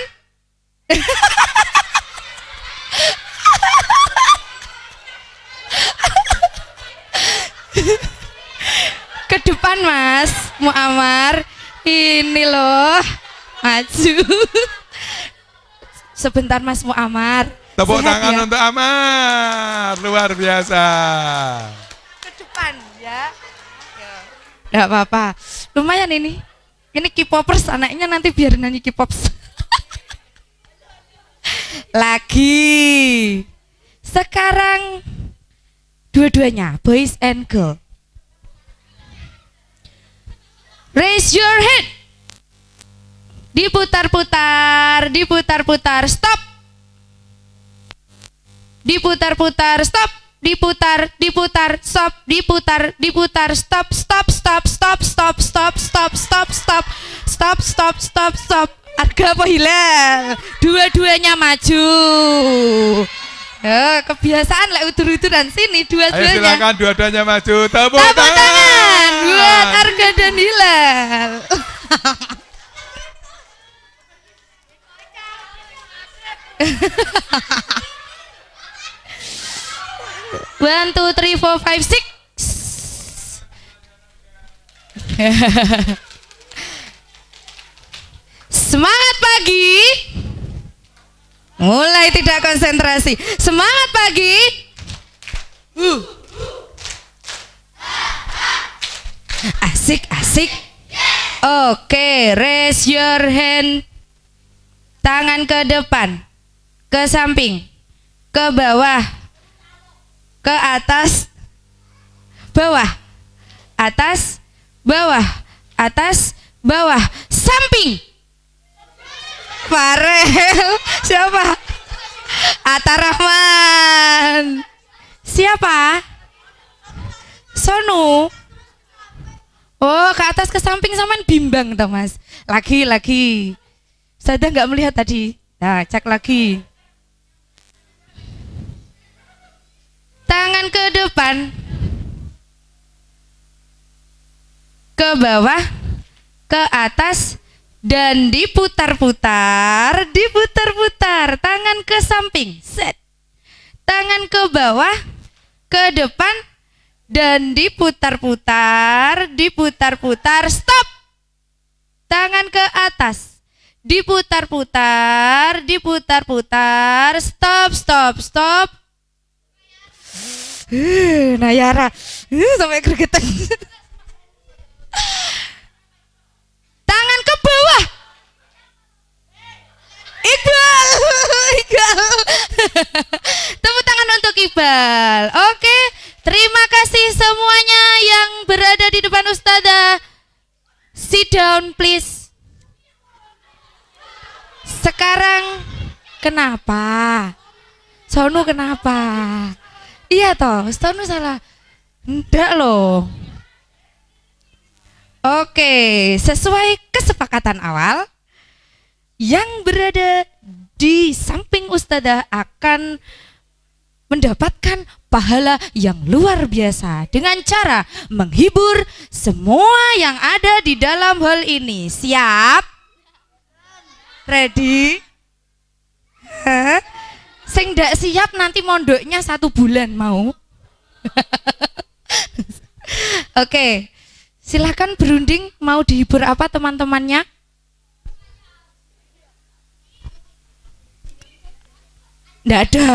Ke depan Mas Muammar. Ini loh, maju. Sebentar Mas Muammar. Tepuk Sehat tangan ya? untuk Amar, luar biasa. Ke depan ya. Nggak apa-apa. Lumayan ini. Ini K-popers, anaknya nanti biar nyanyi K-pops. Lagi. Sekarang dua-duanya, boys and girl. Raise your head. Diputar-putar, stop. Diputar-putar, stop. Diputar, stop. Diputar, stop. Arga apa hilal? Dua-duanya maju. Kebiasaan lah utur-uturan sini Ayo dua-duanya. silakan dua-duanya maju. Tepuk Tepuk tangan buat Arga dan Hilal. One, two, three, four, five, six. Semangat pagi. Mulai tidak konsentrasi. Semangat pagi. Asik. Oke, raise your hand. Tangan ke depan, ke samping, ke bawah, ke atas, bawah, atas, bawah, atas, bawah, samping. Farel, siapa? Atta Rahman. Siapa? Sonu. Oh, ke atas ke samping saman bimbang toh Mas. Lagi. Saya nggak melihat tadi. Nah, cek lagi. Tangan ke depan, ke bawah, ke atas, dan diputar-putar. Tangan ke samping, set. Tangan ke bawah, ke depan, dan diputar-putar. Stop. Tangan ke atas. Diputar-putar, diputar-putar. Stop, stop, stop. Nayara, sampai gregetan. Tangan ke bawah. Iqbal, Iqbal. Tepuk tangan untuk Iqbal. Oke, terima kasih semuanya yang berada di depan Ustazah. Sit down please. Sekarang kenapa? Sonu kenapa? Iya toh, Sonu salah. Enggak loh. Oke, sesuai kesepakatan awal, yang berada di samping Ustazah akan mendapatkan pahala yang luar biasa dengan cara menghibur semua yang ada di dalam hal ini. Siap? Ready? Hah? Sing ndak siap nanti mondoknya 1 bulan mau? Oke, silakan berunding mau dihibur apa teman-temannya? Nggak ada,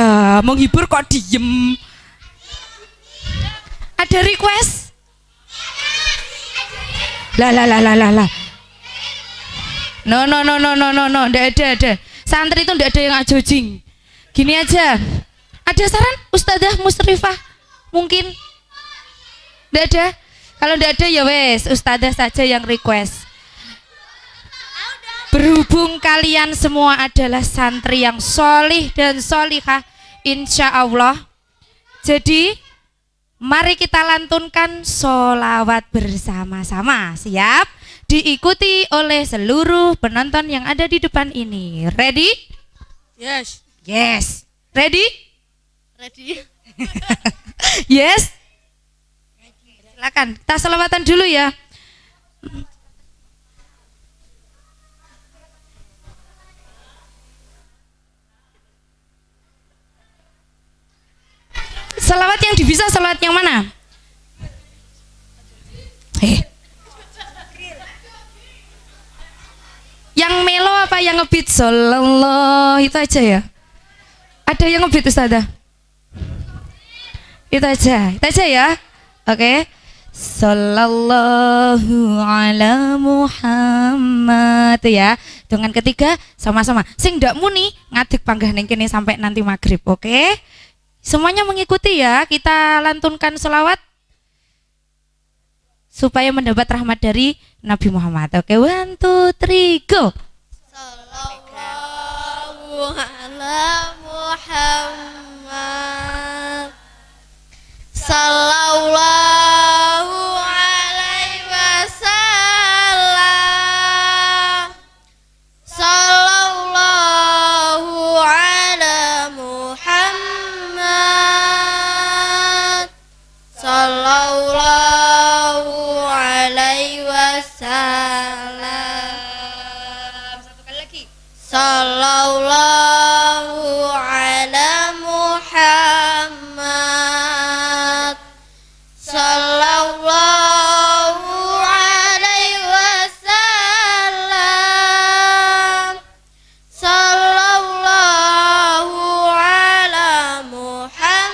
menghibur kok diem. Ada request? Lah. No, nggak ada. Santri itu nggak ada yang ajojing. Gini aja, ada saran Ustazah Musrifah? Mungkin? Nggak ada? Kalau nggak ada ya wes, Ustazah saja yang request. Berhubung kalian semua adalah santri yang solih dan solihah, insya Allah. Jadi mari kita lantunkan sholawat bersama-sama. Siap? Diikuti oleh seluruh penonton yang ada di depan ini. Ready? Yes. Yes. Ready? Ready. Yes. Silakan. Kita sholawatan dulu ya. Salawat yang bisa, salawat yang mana? Yang melo apa yang ngebeat? Sallallahu itu aja ya. Ada yang ngebeat Ustazah? Itu aja ya. Oke. Sallallahu ala Muhammad ya. Dengan ketiga sama-sama. Sing ndak muni ngadeg panggah ning kene sampai nanti maghrib, oke? Semuanya mengikuti ya, kita lantunkan sholawat supaya mendapat rahmat dari Nabi Muhammad. Oke, 1, 2, 3, go. Sallallahu ala Muhammad. Sallallahu alaihi wasallam. Sallallahu ala Muhammad. Sallallahu alaihi wasallam. Satu kali lagi. Sallallahu ala Muhammad. Sallallahu alaihi wasallam. Sallallahu ala Muhammad.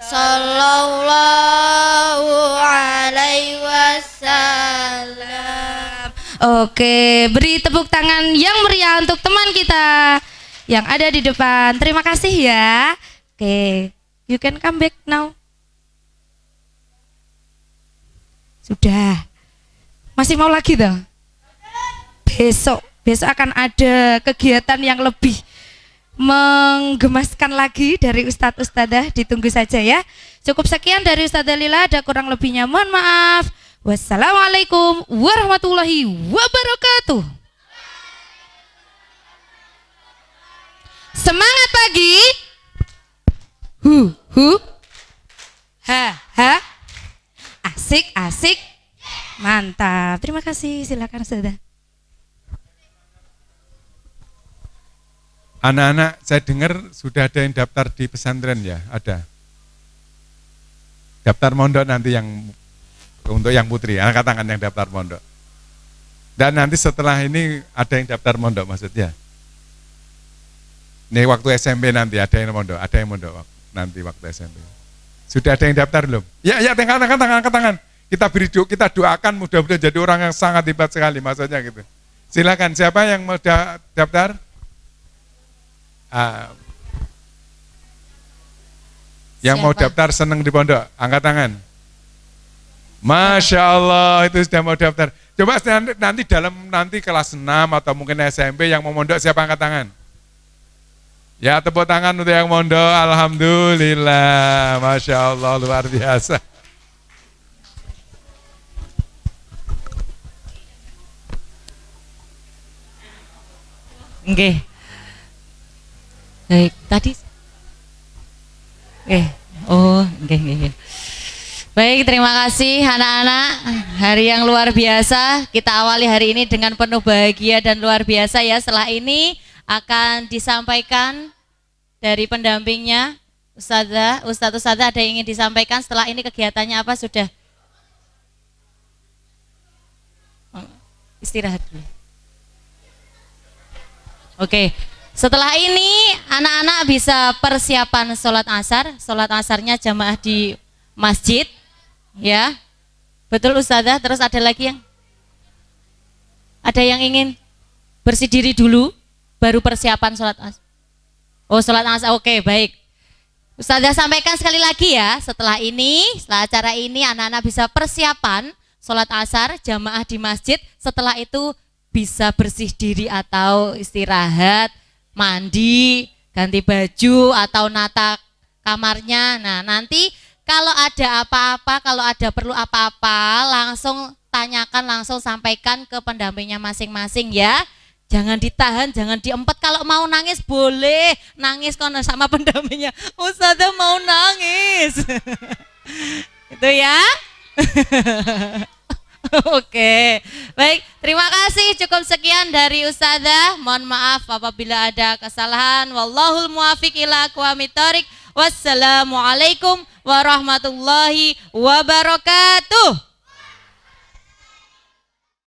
Sallallahu alaihi wasallam. Oke, beri tepuk tangan yang meriah untuk teman kita yang ada di depan. Terima kasih ya. Oke, you can come back now. Sudah. Masih mau lagi toh? Besok akan ada kegiatan yang lebih menggemaskan lagi dari Ustadz Ustadzah, ditunggu saja ya. Cukup sekian dari Ustadzah Lila, ada kurang lebihnya mohon maaf. Wassalamualaikum warahmatullahi wabarakatuh. Semangat pagi. Ha. Asik. Mantap. Terima kasih. Silakan Ustazah. Anak-anak, saya dengar sudah ada yang daftar di pesantren ya? Ada? Daftar mondok nanti yang Untuk yang putri, angkat tangan yang daftar pondok. Dan nanti setelah ini ada yang daftar mondok maksudnya. Ini waktu SMP nanti ada yang mondok nanti waktu SMP. Sudah ada yang daftar belum? Ya, angkat tangan. Kita beri doa, kita doakan mudah-mudahan jadi orang yang sangat hebat sekali maksudnya gitu. Silakan, siapa yang mau daftar? Yang mau daftar seneng di pondok, angkat tangan. Masya Allah, itu sudah mau daftar. Coba nanti kelas 6 atau mungkin SMP yang mau mondok, siapa angkat tangan? Ya, tepuk tangan untuk yang mondok. Alhamdulillah, Masya Allah, luar biasa. Oke. Baik, tadi. Oke. Baik, terima kasih anak-anak. Hari yang luar biasa. Kita awali hari ini dengan penuh bahagia dan luar biasa ya. Setelah ini akan disampaikan dari pendampingnya Ustadz ada yang ingin disampaikan. Setelah ini kegiatannya apa sudah? Istirahat dulu. Oke. Setelah ini anak-anak bisa persiapan sholat asar. Sholat asarnya jamaah di masjid. Ya, betul Ustazah. Terus ada lagi yang ingin bersih diri dulu, baru persiapan sholat asar. Sholat asar. Oke, baik. Ustazah sampaikan sekali lagi ya. Setelah acara ini anak-anak bisa persiapan sholat asar jamaah di masjid. Setelah itu bisa bersih diri atau istirahat, mandi, ganti baju atau nata kamarnya. Nah, nanti kalau ada apa-apa, kalau ada perlu apa-apa, langsung tanyakan, langsung sampaikan ke pendampingnya masing-masing ya. Jangan ditahan, jangan diempet. Kalau mau nangis boleh, nangis kono sama pendampingnya. Ustazah mau nangis. Itu ya. Oke, baik. Terima kasih. Cukup sekian dari Ustazah. Mohon maaf apabila ada kesalahan. Wallahul muwafiq ila aqwamit thoriq. Wassalamualaikum warahmatullahi wabarakatuh.